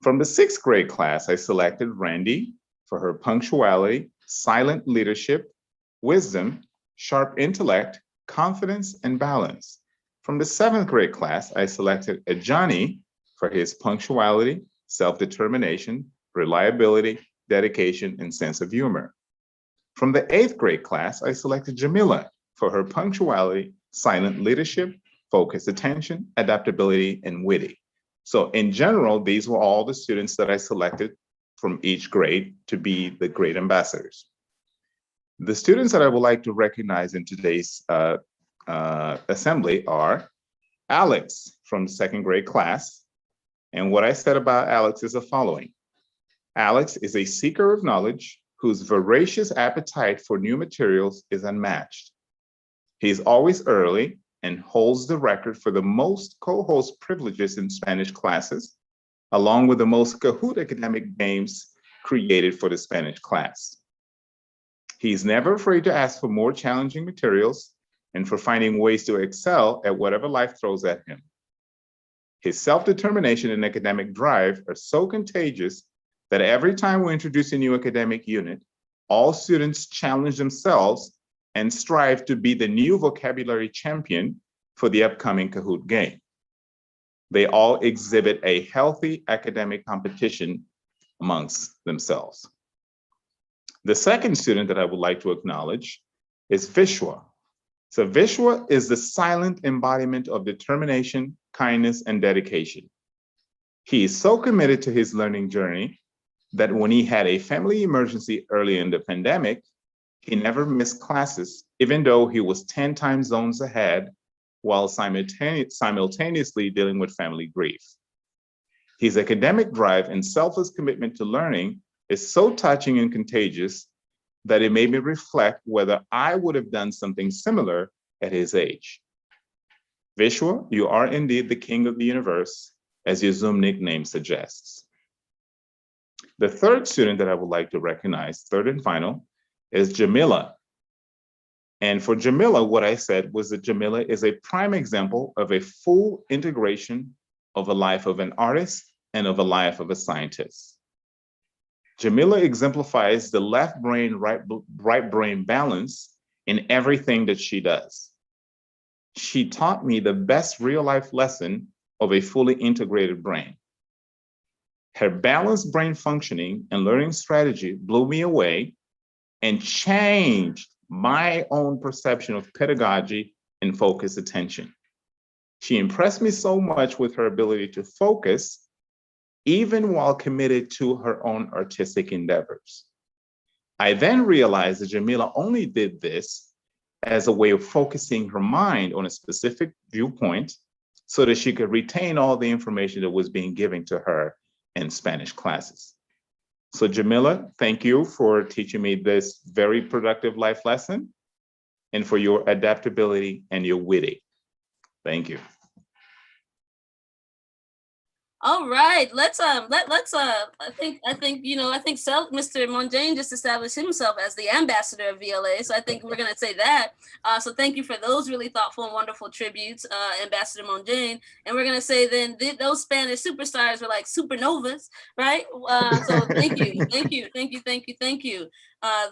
From the sixth grade class, I selected Randy for her punctuality, silent leadership, wisdom, sharp intellect, confidence, and balance. From the seventh grade class, I selected Ajani for his punctuality, self-determination, reliability, dedication, and sense of humor. From the eighth grade class, I selected Jamila for her punctuality, silent leadership, focused attention, adaptability, and witty. So in general, these were all the students that I selected from each grade to be the grade ambassadors. The students that I would like to recognize in today's assembly are Alex from the second grade class. And what I said about Alex is the following. Alex is a seeker of knowledge whose voracious appetite for new materials is unmatched. He's always early and holds the record for the most co-host privileges in Spanish classes, along with the most Kahoot academic games created for the Spanish class. He's never afraid to ask for more challenging materials and for finding ways to excel at whatever life throws at him. His self-determination and academic drive are so contagious that every time we introduce a new academic unit, all students challenge themselves and strive to be the new vocabulary champion for the upcoming Kahoot game. They all exhibit a healthy academic competition amongst themselves. The second student that I would like to acknowledge is Vishwa. So Vishwa is the silent embodiment of determination, kindness, and dedication. He is so committed to his learning journey that when he had a family emergency early in the pandemic, he never missed classes, even though he was 10 time zones ahead while simultaneously dealing with family grief. His academic drive and selfless commitment to learning is so touching and contagious that it made me reflect whether I would have done something similar at his age. Vishwa, you are indeed the king of the universe, as your Zoom nickname suggests. The third student that I would like to recognize, third and final, is Jamila. And for Jamila, what I said was that Jamila is a prime example of a full integration of a life of an artist and of a life of a scientist. Jamila exemplifies the left brain, right brain balance in everything that she does. She taught me the best real life lesson of a fully integrated brain. Her balanced brain functioning and learning strategy blew me away and changed my own perception of pedagogy and focused attention. She impressed me so much with her ability to focus, even while committed to her own artistic endeavors. I then realized that Jamila only did this as a way of focusing her mind on a specific viewpoint so that she could retain all the information that was being given to her in Spanish classes. So Jamila, thank you for teaching me this very productive life lesson and for your adaptability and your witty. Thank you. All right, let's I think Mr. Monjane just established himself as the ambassador of VLA, so I think we're gonna say that. So thank you for those really thoughtful and wonderful tributes, Ambassador Monjane. And we're gonna say then those Spanish superstars were like supernovas, right? So thank you.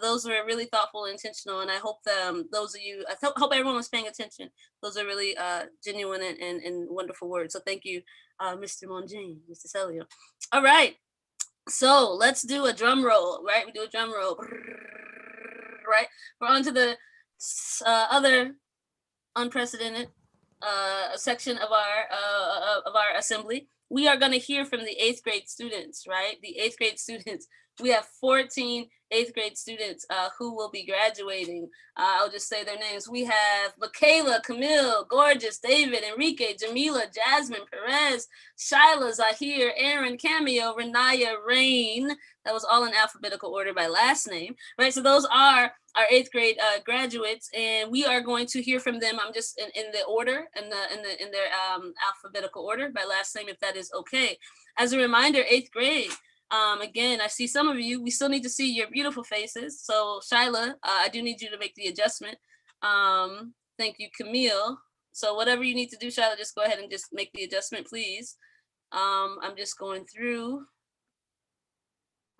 Those were really thoughtful and intentional, and I hope those of you, hope everyone was paying attention. Those are really genuine and wonderful words. So thank you. Mr. Monjane, Mr. Celio. All right, so let's do a drum roll, right? We do a drum roll, right? We're on to the other unprecedented section of our assembly. We are going to hear from the 8th grade students, right? The 8th grade students. We have 14 8th grade students who will be graduating. I'll just say their names. We have Michaela, Camille, Gorgeous, David, Enrique, Jamila, Jasmine, Perez, Shyla, Zahir, Aaron, Cameo, Renaya, Rain. That was all in alphabetical order by last name, right? So those are our 8th grade graduates, and we are going to hear from them. I'm just in the order, in their alphabetical order by last name, if that is okay. As a reminder, 8th grade. Again, I see some of you, we still need to see your beautiful faces. So Shyla, I do need you to make the adjustment. Thank you, Camille. So whatever you need to do, Shyla, just go ahead and just make the adjustment, please. I'm just going through.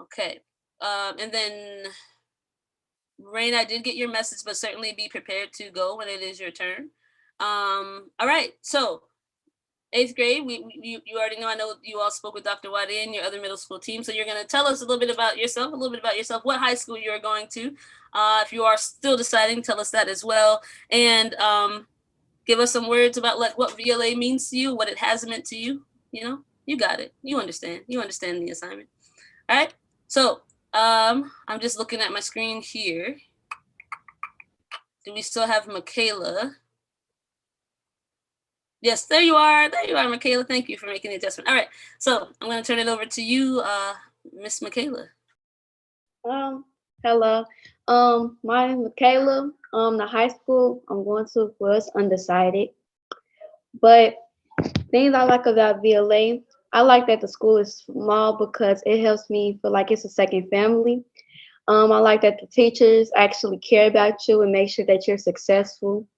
Okay, and then Rain, I did get your message, but certainly be prepared to go when it is your turn. All right, so 8th grade, you already know, I know you all spoke with Dr. Wadi and your other middle school team, so you're gonna tell us a little bit about yourself, what high school you're going to. If you are still deciding, tell us that as well. And give us some words about like what VLA means to you, what it has meant to you. You know, you got it, you understand the assignment. All right, so I'm just looking at my screen here. Do we still have Michaela? Yes, there you are, Michaela. Thank you for making the adjustment. All right, so I'm going to turn it over to you, Miss Michaela. Hello. My name is Michaela. The high school I'm going to was undecided, but things I like about VLA, I like that the school is small because it helps me feel like it's a second family. I like that the teachers actually care about you and make sure that you're successful.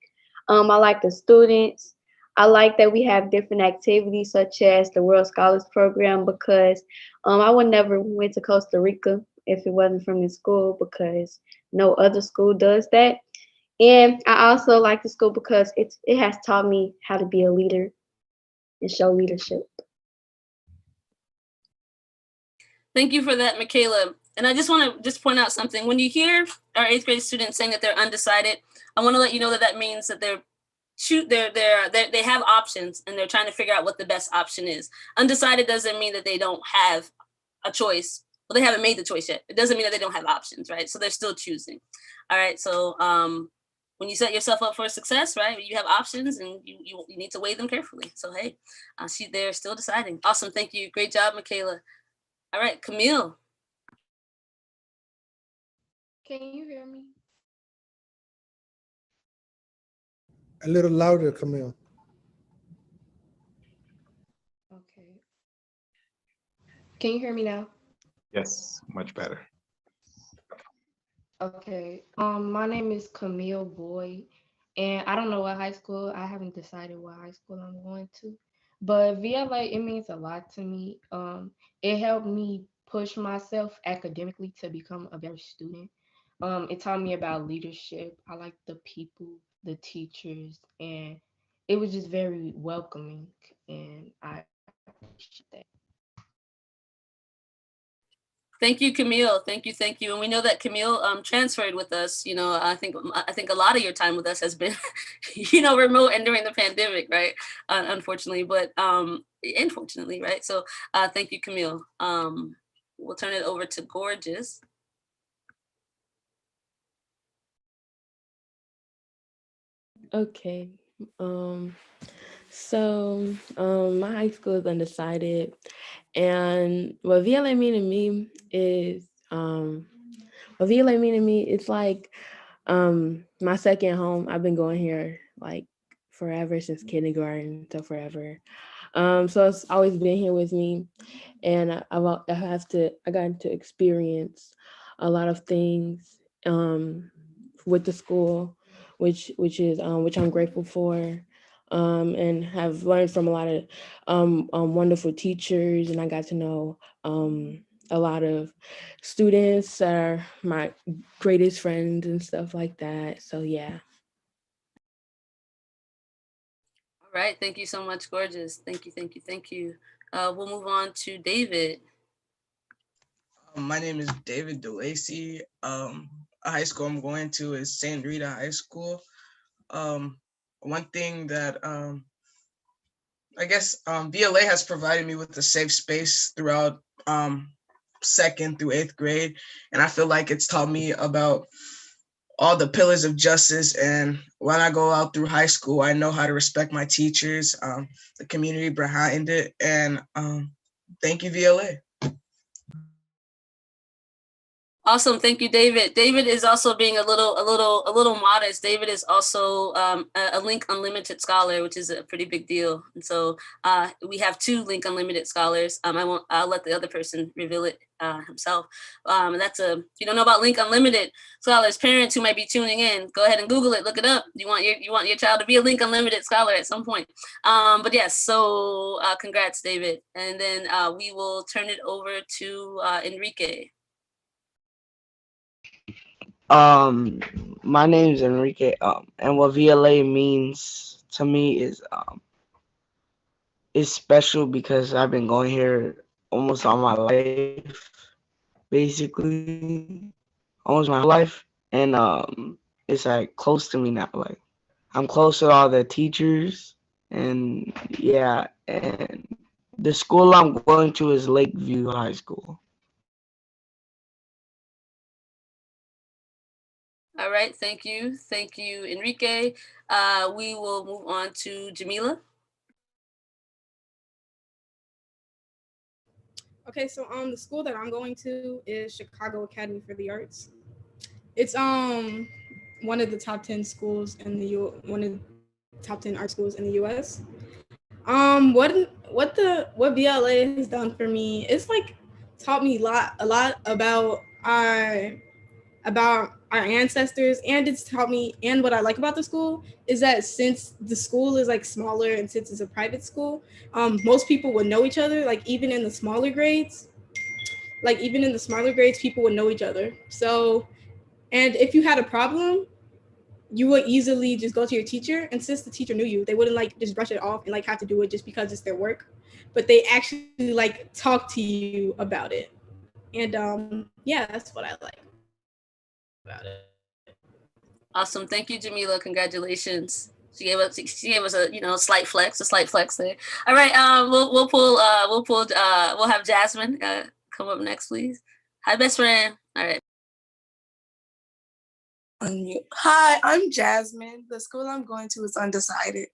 I like the students. I like that we have different activities such as the World Scholars Program because I would never went to Costa Rica if it wasn't from the school because no other school does that. And I also like the school because it has taught me how to be a leader and show leadership. Thank you for that, Michaela. And I just want to point out something. When you hear our 8th grade students saying that they're undecided, I want to let you know that that means that they have options and they're trying to figure out what the best option is. Undecided doesn't mean that they don't have a choice. Well, they haven't made the choice yet. It doesn't mean that they don't have options, right? So they're still choosing. All right. So when you set yourself up for success, right, you have options and you need to weigh them carefully. So hey, they're still deciding. Awesome. Thank you. Great job, Michaela. All right, Camille. Can you hear me? A little louder, Camille. Okay. Can you hear me now? Yes, much better. Okay. My name is Camille Boyd, and I don't know what high school. I haven't decided what high school I'm going to, but VLA, it means a lot to me. It helped me push myself academically to become a better student. It taught me about leadership. I like the people, the teachers, and it was just very welcoming, and I appreciate that. Thank you, Camille. Thank you. And we know that Camille transferred with us. You know, I think a lot of your time with us has been, remote and during the pandemic, right? Unfortunately, but unfortunately, right? So thank you, Camille. We'll turn it over to Gorgeous. Okay. My high school is undecided, and what VLA mean to me is it's like my second home. I've been going here like forever, since kindergarten to forever. So it's always been here with me, and I got to experience a lot of things with the school, which I'm grateful for, and have learned from a lot of wonderful teachers, and I got to know a lot of students that are my greatest friends and stuff like that. So yeah. All right, thank you so much, gorgeous. Thank you, thank you, thank you. We'll move on to David. My name is David DeLacy. A high school I'm going to is St. Rita High School. One thing that I guess VLA has provided me with a safe space throughout 2nd through 8th grade, and I feel like it's taught me about all the pillars of justice. And when I go out through high school, I know how to respect my teachers, the community behind it, and thank you, VLA. Awesome, thank you, David. David is also being a little modest. David is also a Link Unlimited scholar, which is a pretty big deal. And so we have 2 Link Unlimited scholars. I'll let the other person reveal it himself. And that's if you don't know about Link Unlimited scholars, parents who might be tuning in, go ahead and Google it, look it up. You want your child to be a Link Unlimited scholar at some point. But yes, so congrats, David. And then we will turn it over to Enrique. My name is Enrique, and what VLA means to me is special because I've been going here almost all my life, basically, almost my life, and it's like close to me now. Like I'm close to all the teachers, and yeah, and the school I'm going to is Lakeview High School. All right, thank you, Enrique. We will move on to Jamila. Okay, so the school that I'm going to is Chicago Academy for the Arts. It's one of the top 10 schools in one of the top 10 art schools in the U.S. What VLA has done for me, it's like taught me a lot about our ancestors, and it's taught me, and what I like about the school is that since the school is like smaller and since it's a private school, most people would know each other, like even in the smaller grades, people would know each other. So, and if you had a problem, you would easily just go to your teacher, and since the teacher knew you, they wouldn't like just brush it off and like have to do it just because it's their work, but they actually like talk to you about it. And yeah, that's what I like about it. Awesome, thank you, Jamila. Congratulations. She gave us a slight flex there. All right, we'll have Jasmine come up next, please. Hi, best friend. All right. Hi, I'm Jasmine. The school I'm going to is Undecided.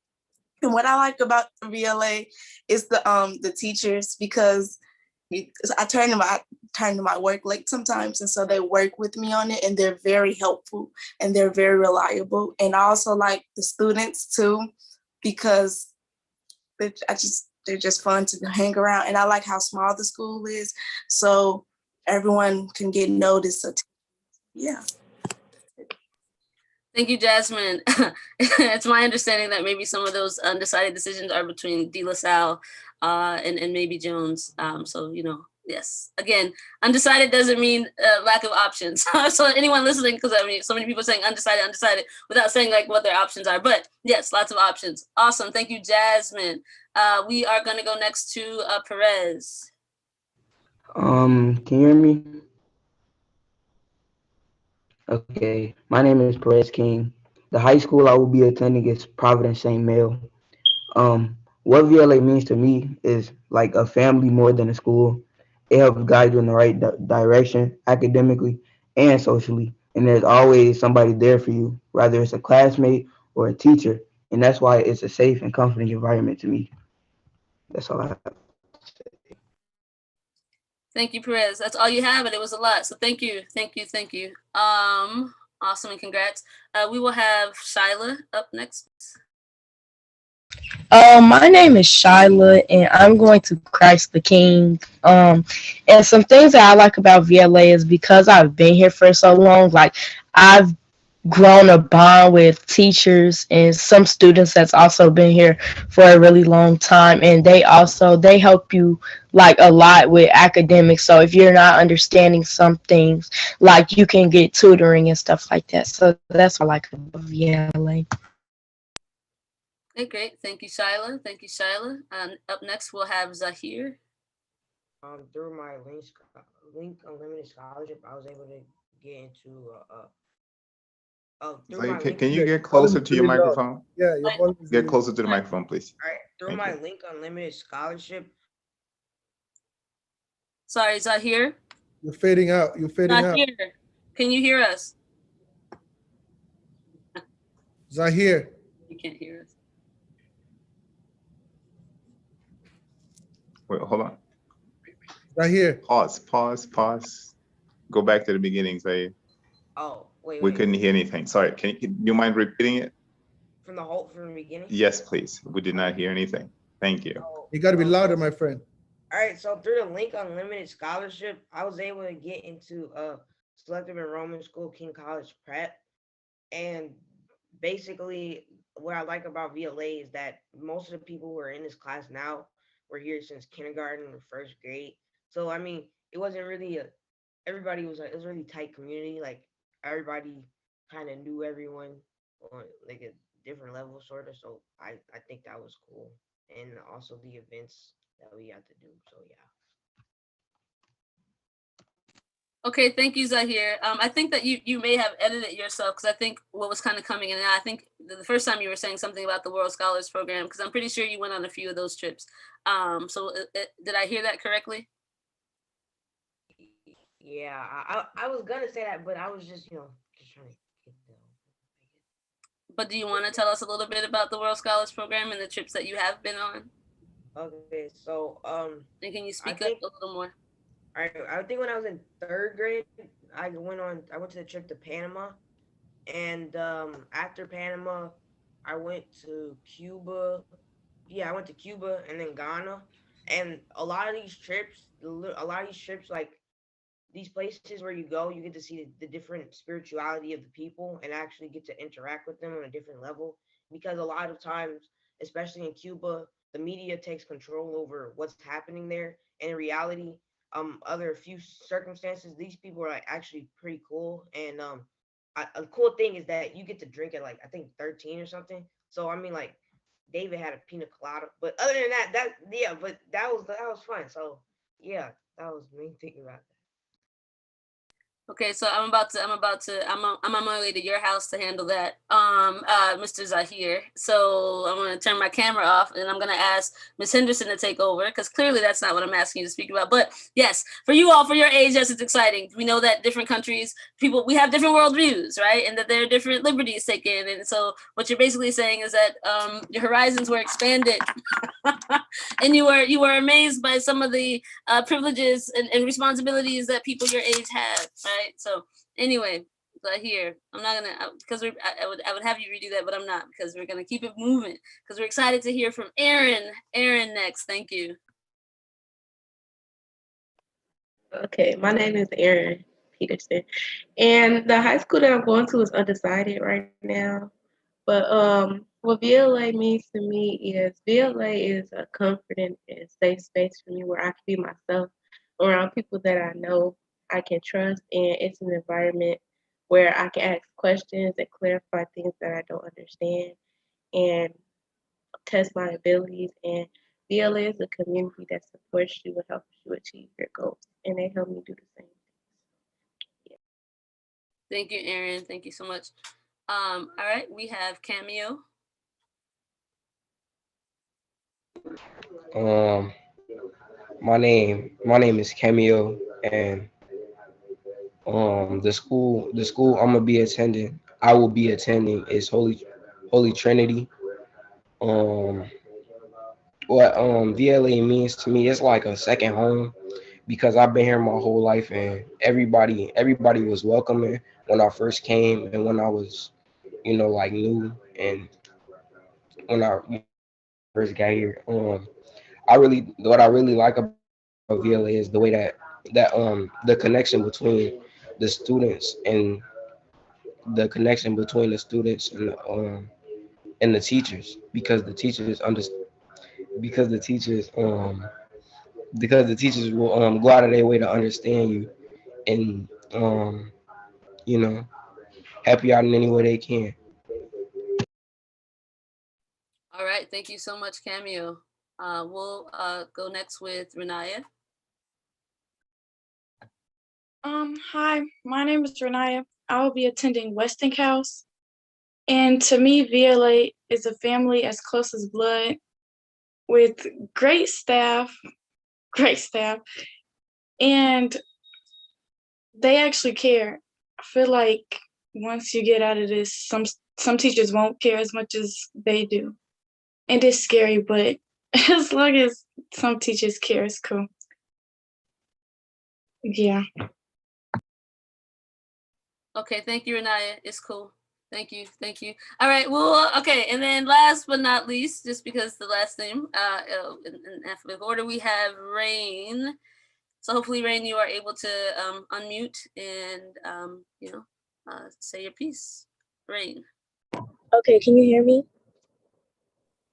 And what I like about VLA is the teachers, because I turn to my work late sometimes, and so they work with me on it, and they're very helpful and they're very reliable. And I also like the students too, because they're just fun to hang around, and I like how small the school is, so everyone can get noticed. So yeah. Thank you, Jasmine. It's my understanding that maybe some of those undecided decisions are between De La Salle and maybe Jones. So, yes. Again, undecided doesn't mean lack of options. So anyone listening, because I mean, so many people saying undecided, without saying like what their options are. But yes, lots of options. Awesome. Thank you, Jasmine. We are going to go next to Perez. Can you hear me? Okay, my name is Perez King. The high school I will be attending is Providence St. Mail. What VLA means to me is like a family more than a school. It helps guide you in the right direction academically and socially. And there's always somebody there for you, whether it's a classmate or a teacher. And that's why it's a safe and comforting environment to me. That's all I have. Thank you, Perez. That's all you have, and it was a lot. So thank you. Awesome, and congrats. We will have Shyla up next. My name is Shyla, and I'm going to Christ the King. And some things that I like about VLA is because I've been here for so long. Like I've grown a bond with teachers and some students that's also been here for a really long time, and they help you like a lot with academics. So if you're not understanding some things, like you can get tutoring and stuff like that. So that's what I like about VLA. Okay, great. Thank you, Shyla. Thank you, Shyla. Up next, we'll have Zahir. Through my Link Unlimited scholarship, I was able to get into through Zahir, my Link. can you get Volume closer is to your really low. microphone? Yeah, your volume is Get really closer to the microphone, please. All right, through Thank my you. Link Unlimited scholarship. Sorry, Zahir. You're fading out. You're fading out. Zahir, can you hear us? Zahir. You can't hear us. Wait, hold on. Zahir. Pause. Go back to the beginning, Zahir. Oh, wait. We couldn't hear anything. Sorry. Can you mind repeating it? From the beginning? Yes, please. We did not hear anything. Thank you. You got to be louder, my friend. All right, so through the Link Unlimited scholarship, I was able to get into selective enrollment school, King College Prep. And basically, what I like about VLA is that most of the people who are in this class now were here since kindergarten or first grade. So I mean, it wasn't really everybody was like, it was a really tight community. Like everybody kind of knew everyone on like a different level, sort of. So I think that was cool, and also the events that we had to do. So yeah. Okay, thank you, Zahir. I think that you may have edited yourself because I think what was kind of coming in, and I think the first time you were saying something about the World Scholars Program, because I'm pretty sure you went on a few of those trips. So did I hear that correctly? Yeah, I was gonna say that, but I was just just trying to get the. But do you want to tell us a little bit about the World Scholars Program and the trips that you have been on? Okay, so and can you speak up a little more? I think when I was in third grade, I went to the trip to Panama, and after Panama, I went to Cuba. Yeah, I went to Cuba and then Ghana, and a lot of these trips, like these places where you go, you get to see the different spirituality of the people and actually get to interact with them on a different level. Because a lot of times, especially in Cuba, the media takes control over what's happening there. And in reality, other few circumstances, these people are like actually pretty cool. And a cool thing is that you get to drink at like I think 13 or something. So I mean, like David had a pina colada, but other than but that was fun. So yeah, that was me thinking about that. Okay, so I'm on my way to your house to handle that, Mr. Zahir. So I'm gonna turn my camera off and I'm gonna ask Ms. Henderson to take over because clearly that's not what I'm asking you to speak about. But yes, for you all, for your age, yes, it's exciting. We know that different countries, we have different worldviews, right? And that there are different liberties taken. And so what you're basically saying is that your horizons were expanded, and you were amazed by some of the privileges and responsibilities that people your age have, right? So anyway, here I'm not gonna because I would have you redo that, but I'm not because we're gonna keep it moving because we're excited to hear from Aaron. Aaron next. Thank you. Okay, my name is Aaron Peterson, and the high school that I'm going to is undecided right now. But what VLA means to me is VLA is a comforting and safe space for me where I can be myself around people that I know I can trust, and it's an environment where I can ask questions and clarify things that I don't understand and test my abilities. And VLA is a community that supports you and helps you achieve your goals, and they help me do the same. Thank you, Aaron. Thank you so much. All right, we have Camille. My name is Camille, and the school I will be attending is Holy Trinity. Um, what VLA means to me, it's like a second home because I've been here my whole life, and everybody was welcoming when I first came and when I was like new, and when I first got here. What I really like about VLA is the way that the connection between the students and and the teachers, because the teachers will go out of their way to understand you and you know help you out in any way they can. All right, thank you so much, Camille. We'll go next with Renaya. Hi, my name is Renaya. I will be attending Westinghouse. And to me, VLA is a family as close as blood with great staff, and they actually care. I feel like once you get out of this, some teachers won't care as much as they do. And it's scary, but as long as some teachers care, it's cool. Yeah. Okay, thank you, Renaya. It's cool. Thank you, thank you. All right, well, okay, and then last but not least, just because the last name, in alphabetical order, we have Rain. So hopefully, Rain, you are able to unmute and say your piece. Rain. Okay, can you hear me?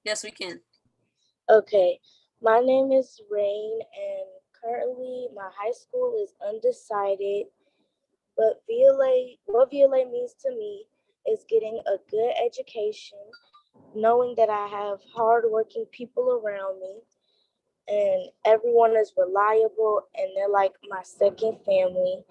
Yes, we can. Okay, my name is Rain, and currently my high school is undecided. But what VLA means to me is getting a good education, knowing that I have hardworking people around me, and everyone is reliable, and they're like my second family.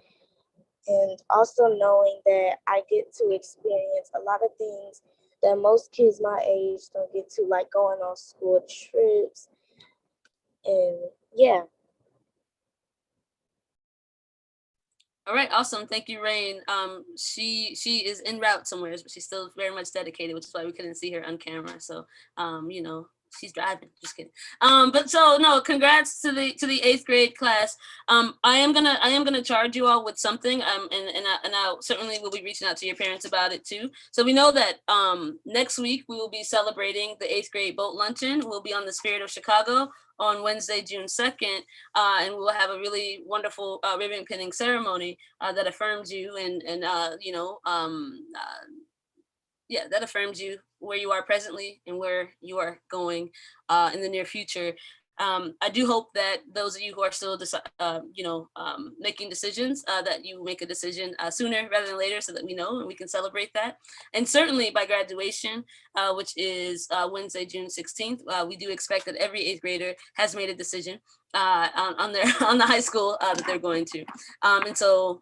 And also knowing that I get to experience a lot of things that most kids my age don't get to, like going on school trips. And yeah. All right, awesome. Thank you, Rain. She is en route somewhere, but she's still very much dedicated, which is why we couldn't see her on camera. So, she's driving. Just kidding. But so no, congrats to the 8th grade class. I am gonna charge you all with something. And I certainly will be reaching out to your parents about it too. So we know that next week we will be celebrating the 8th grade boat luncheon. We'll be on the Spirit of Chicago on Wednesday, June 2nd, and we will have a really wonderful ribbon pinning ceremony that affirms you that affirms you where you are presently and where you are going in the near future. I do hope that those of you who are still, making decisions, that you make a decision sooner rather than later so that we know and we can celebrate that. And certainly by graduation, which is Wednesday, June 16th, we do expect that every 8th grader has made a decision on the high school that they're going to. And so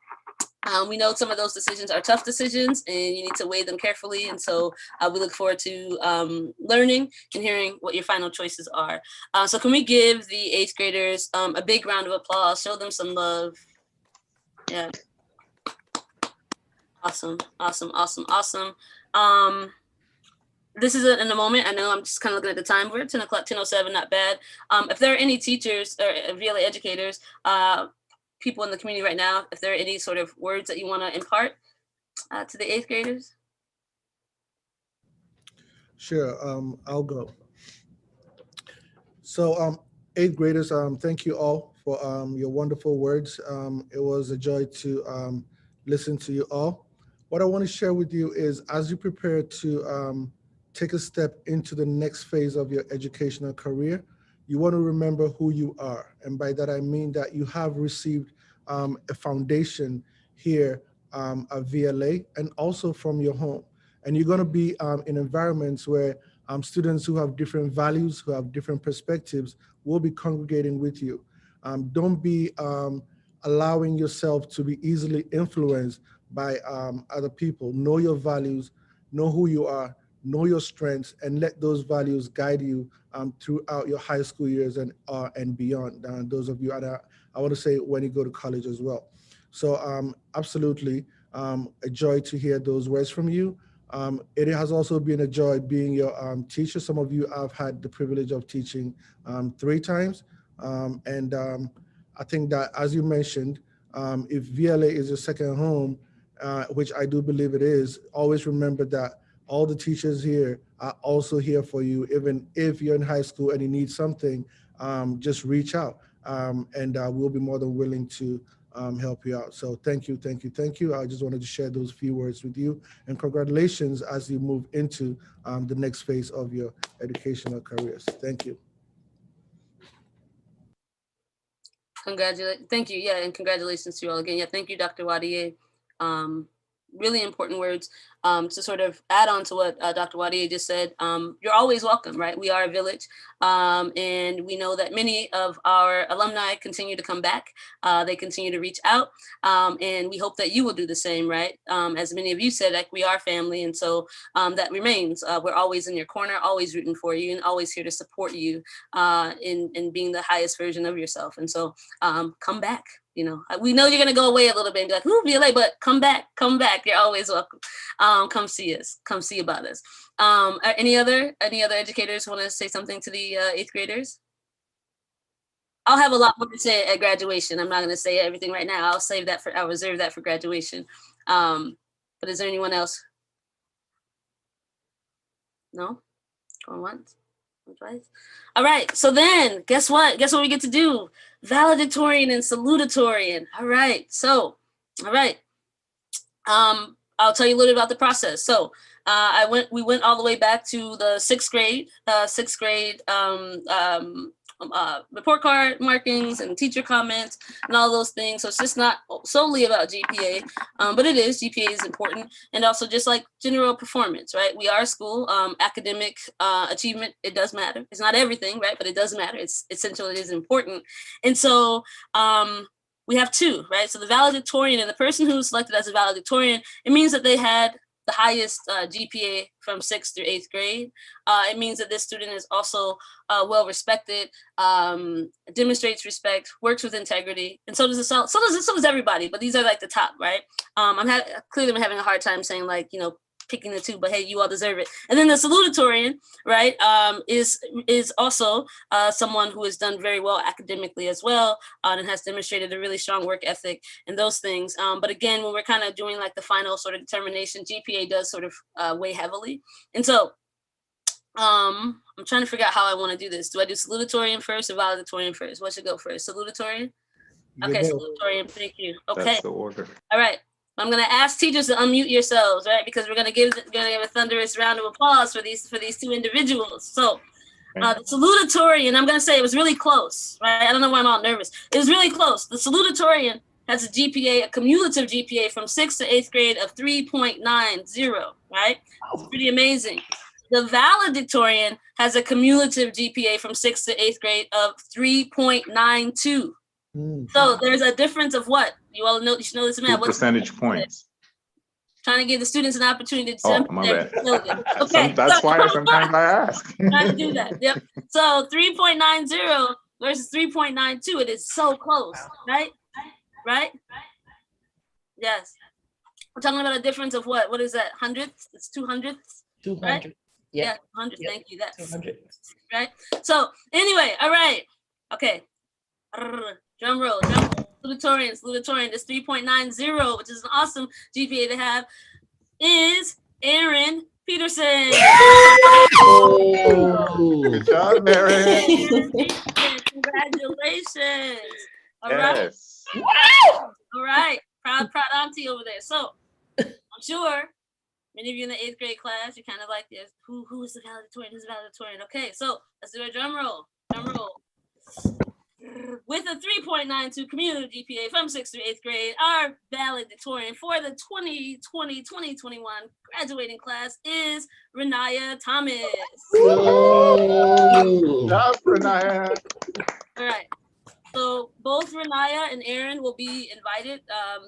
we know some of those decisions are tough decisions and you need to weigh them carefully. And so we look forward to learning and hearing what your final choices are. So can we give the 8th graders a big round of applause, show them some love. Yeah. Awesome. This is in a moment. I know I'm just kind of looking at the time. We're at 10 o'clock, 10:07, not bad. If there are any teachers or VLA educators, people in the community right now, if there are any sort of words that you want to impart to the 8th graders? Sure, I'll go. So 8th graders, thank you all for your wonderful words. It was a joy to listen to you all. What I want to share with you is as you prepare to take a step into the next phase of your educational career, you want to remember who you are. And by that, I mean that you have received a foundation here at VLA and also from your home. And you're going to be in environments where students who have different values, who have different perspectives, will be congregating with you. Don't be allowing yourself to be easily influenced by other people. Know your values, know who you are, know your strengths, and let those values guide you throughout your high school years and beyond. Those of you, I want to say when you go to college as well. So absolutely a joy to hear those words from you. It has also been a joy being your teacher. Some of you have had the privilege of teaching 3 times. I think that, as you mentioned, if VLA is your second home, which I do believe it is, always remember that all the teachers here are also here for you. Even if you're in high school and you need something, just reach out, and we'll be more than willing to help you out. So thank you, thank you, thank you. I just wanted to share those few words with you, and congratulations as you move into the next phase of your educational careers. Thank you. Thank you. Yeah, and congratulations to you all again. Yeah, thank you, Dr. Wadier. Really important words to sort of add on to what Dr. Wadier just said. You're always welcome, right? We are a village, and we know that many of our alumni continue to come back. They continue to reach out, and we hope that you will do the same, right? As many of you said, like, we are family, and so that remains. We're always in your corner, always rooting for you, and always here to support you in being the highest version of yourself. And so come back. You know, we know you're gonna go away a little bit and be like, "Ooh, VLA," but come back. You're always welcome. Come see us. Come see about us. Any other educators want to say something to the 8th graders? I'll have a lot more to say at graduation. I'm not gonna say everything right now. I'll reserve that for graduation. But is there anyone else? No? Going once? Twice? All right. So then, guess what? Guess what we get to do? Valedictorian and salutatorian. All right. So, all right. I'll tell you a little bit about the process. So, we went all the way back to the 6th grade. Report card markings and teacher comments and all those things. So it's just not solely about GPA, but it is. GPA is important, and also just like general performance, right? We are a school. Academic achievement, it does matter. It's not everything, right? But it does matter. It's essential. It is important. And so we have 2, right? So the valedictorian and the person who's selected as a valedictorian, it means that they had the highest GPA from 6th through 8th grade. It means that this student is also well respected, demonstrates respect, works with integrity, and so does everybody. But these are like the top, right? I'm having a hard time saying, like, you know, picking the 2, but hey, you all deserve it. And then the salutatorian, right, is also someone who has done very well academically as well, and has demonstrated a really strong work ethic and those things. But again, when we're kind of doing like the final sort of determination, GPA does sort of weigh heavily. And so I'm trying to figure out how I want to do this. Do I do salutatorian first or valedictorian first? What should go first? Salutatorian? Okay, salutatorian, thank you. Okay. That's the order. All right. I'm gonna ask teachers to unmute yourselves, right? Because we're gonna give a thunderous round of applause for these 2 individuals. So the salutatorian, I'm gonna say it was really close, right? I don't know why I'm all nervous. It was really close. The salutatorian has a cumulative GPA from 6th to 8th grade of 3.90, right? It's pretty amazing. The valedictorian has a cumulative GPA from 6th to 8th grade of 3.92. So there's a difference of what? You all know, you should know this math. 2 percentage points. Trying to give the students an opportunity to Oh, my bad. Okay. That's why sometimes I ask. Trying to do that. Yep. So 3.90 versus 3.92. It is so close, right? Right? Yes. We're talking about a difference of what? What is that? Hundredths? It's 200ths? 200. Right? Yeah. 100. Yep. Thank you. That's 200. right. So anyway, all right. Okay. Drum roll. Salutatorian. This 3.90, which is an awesome GPA to have, is Aaron Peterson. Good job, Aaron. Congratulations. All Yes. right. All right. Proud auntie over there. So I'm sure many of you in the 8th grade class, you're kind of like this. Who is the valedictorian? Who's the valedictorian? Okay, so let's do a drum roll. With a 3.92 cumulative GPA from 6th through 8th grade, our valedictorian for the 2020-2021 graduating class is Ariah Thomas. Good job, Ariah. All right. So both Ariah and Aaron will be invited.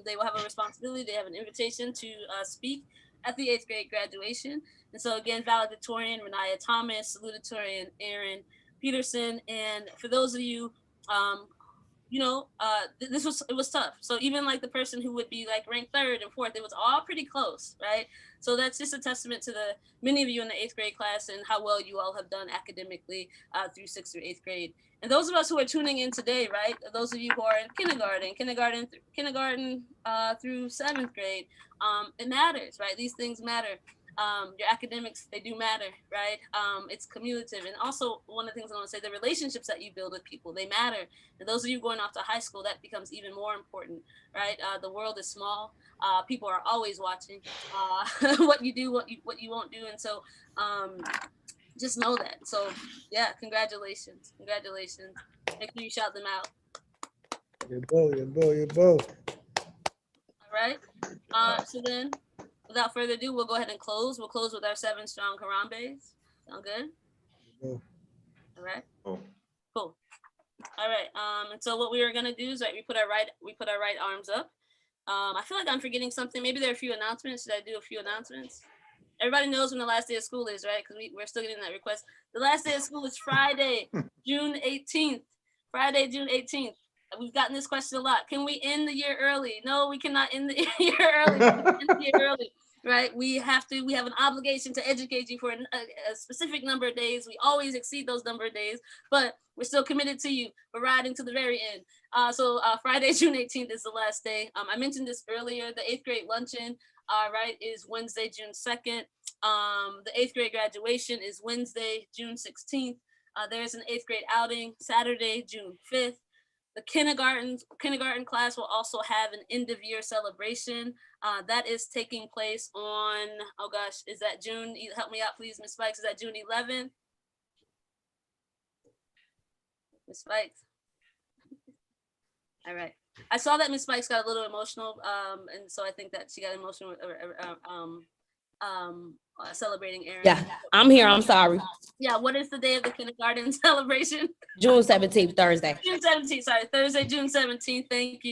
They will have a responsibility. They have an invitation to speak at the 8th grade graduation. And so again, valedictorian Ariah Thomas, salutatorian Aaron Peterson. And for those of you, it was tough. So even like the person who would be like ranked 3rd and 4th, it was all pretty close, right? So that's just a testament to the many of you in the 8th grade class and how well you all have done academically through 6th through 8th grade. And those of us who are tuning in today, right? Those of you who are in kindergarten through 7th grade, it matters, right? These things matter. Your academics, they do matter, right? It's cumulative. And also one of the things I want to say, the relationships that you build with people, they matter. And those of you going off to high school, that becomes even more important, right? The world is small. People are always watching what you do, what you won't do. And so just know that. So yeah, congratulations. Congratulations. Make sure you shout them out. You both. All right. So then, without further ado, we'll go ahead and close. We'll close with our 7 strong Harambes. Sound good? All right. Cool. Cool. All right. And so what we are gonna do is we put our right arms up. I feel like I'm forgetting something. Maybe there are a few announcements. Should I do a few announcements? Everybody knows when the last day of school is, right? Because we're still getting that request. The last day of school is Friday, June 18th. Friday, June 18th. We've gotten this question a lot. Can we end the year early? No, we cannot end the year early. We can end the year early, right? We have an obligation to educate you for a specific number of days. We always exceed those number of days, but we're still committed to you. We're riding to the very end. So Friday, June 18th is the last day. I mentioned this earlier. The 8th grade luncheon, right, is Wednesday, June 2nd. The 8th grade graduation is Wednesday, June 16th. There's an 8th grade outing, Saturday, June 5th. The kindergarten class will also have an end of year celebration. That is taking place on, oh gosh, is that June? Help me out, please, Ms. Spikes. Is that June 11th? Ms. Spikes. All right. I saw that Ms. Spikes got a little emotional, and so I think that she got emotional celebrating Aaron. Yeah, I'm here. I'm sorry. Yeah, what is the day of the kindergarten celebration? June 17th, Thursday. June 17th, sorry, Thursday, June 17th. Thank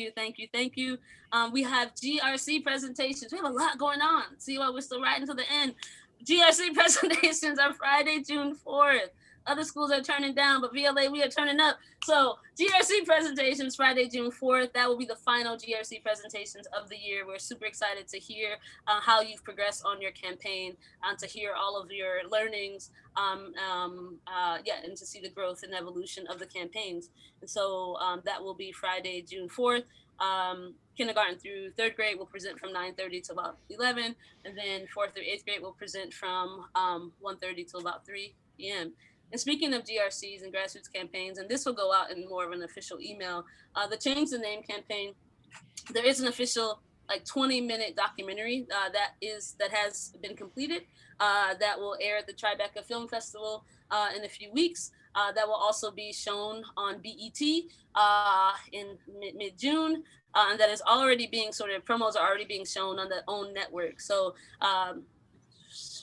you. We have GRC presentations. We have a lot going on. See why we're still riding to the end. GRC presentations are Friday, June 4th. Other schools are turning down, but VLA, we are turning up. So GRC presentations, Friday, June 4th. That will be the final GRC presentations of the year. We're super excited to hear how you've progressed on your campaign, to hear all of your learnings, and to see the growth and evolution of the campaigns. And so that will be Friday, June 4th. Kindergarten through 3rd grade will present from 9:30 to about 11, and then 4th through 8th grade will present from 1:30 to about 3 p.m. And speaking of GRCs and grassroots campaigns, and this will go out in more of an official email, the Change the Name campaign, there is an official 20-minute documentary that has been completed that will air at the Tribeca Film Festival in a few weeks. That will also be shown on BET in mid-June, and that is already being promos are already being shown on the OWN network. So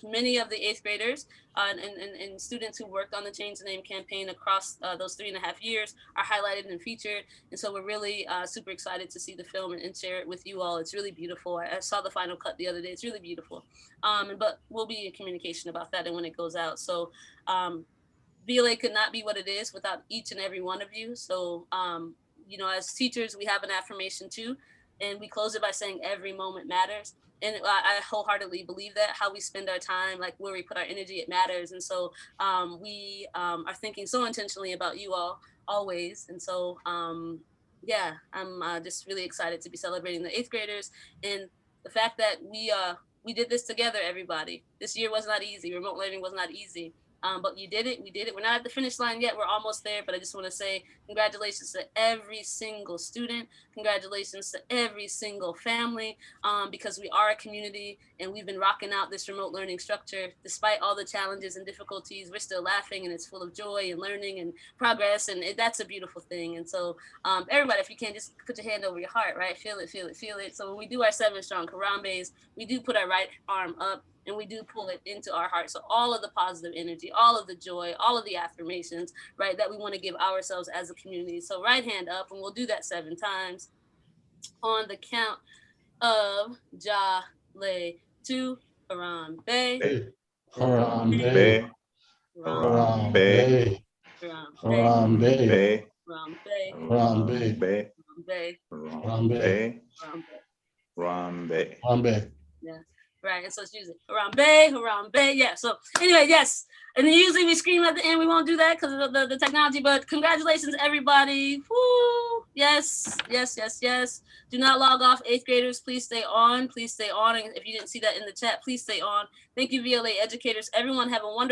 many of the 8th graders and students who worked on the Change the Name campaign across those 3.5 years are highlighted and featured. And so we're really super excited to see the film and share it with you all. It's really beautiful. I saw the final cut the other day. It's really beautiful. But we'll be in communication about that and when it goes out. So VLA could not be what it is without each and every one of you. So, as teachers, we have an affirmation too, and we close it by saying every moment matters. And I wholeheartedly believe that how we spend our time, where we put our energy, it matters. And so we are thinking so intentionally about you all always. And so, I'm just really excited to be celebrating the 8th graders and the fact that we did this together, everybody. This year was not easy. Remote learning was not easy. But you did it. We did it. We're not at the finish line yet. We're almost there. But I just want to say congratulations to every single student. Congratulations to every single family, because we are a community and we've been rocking out this remote learning structure. Despite all the challenges and difficulties, we're still laughing and it's full of joy and learning and progress. And that's a beautiful thing. And so everybody, if you can, just put your hand over your heart, right? Feel it, feel it, feel it. So when we do our 7 strong Harambes, we do put our right arm up and we do pull it into our heart. So all of the positive energy, all of the joy, all of the affirmations, right, that we want to give ourselves as a community. So right hand up, and we'll do that 7 times on the count of Ja, Lay, 2, Harambe, Harambe, Harambe, Harambe, Harambe, Harambe, Harambe. Yes. Right, and so it's usually Harambe. Yeah, so anyway, yes. And then usually we scream at the end. We won't do that because of the technology, but congratulations, everybody. Woo! Yes. Do not log off, 8th graders. Please stay on. And if you didn't see that in the chat, please stay on. Thank you, VLA educators. Everyone have a wonderful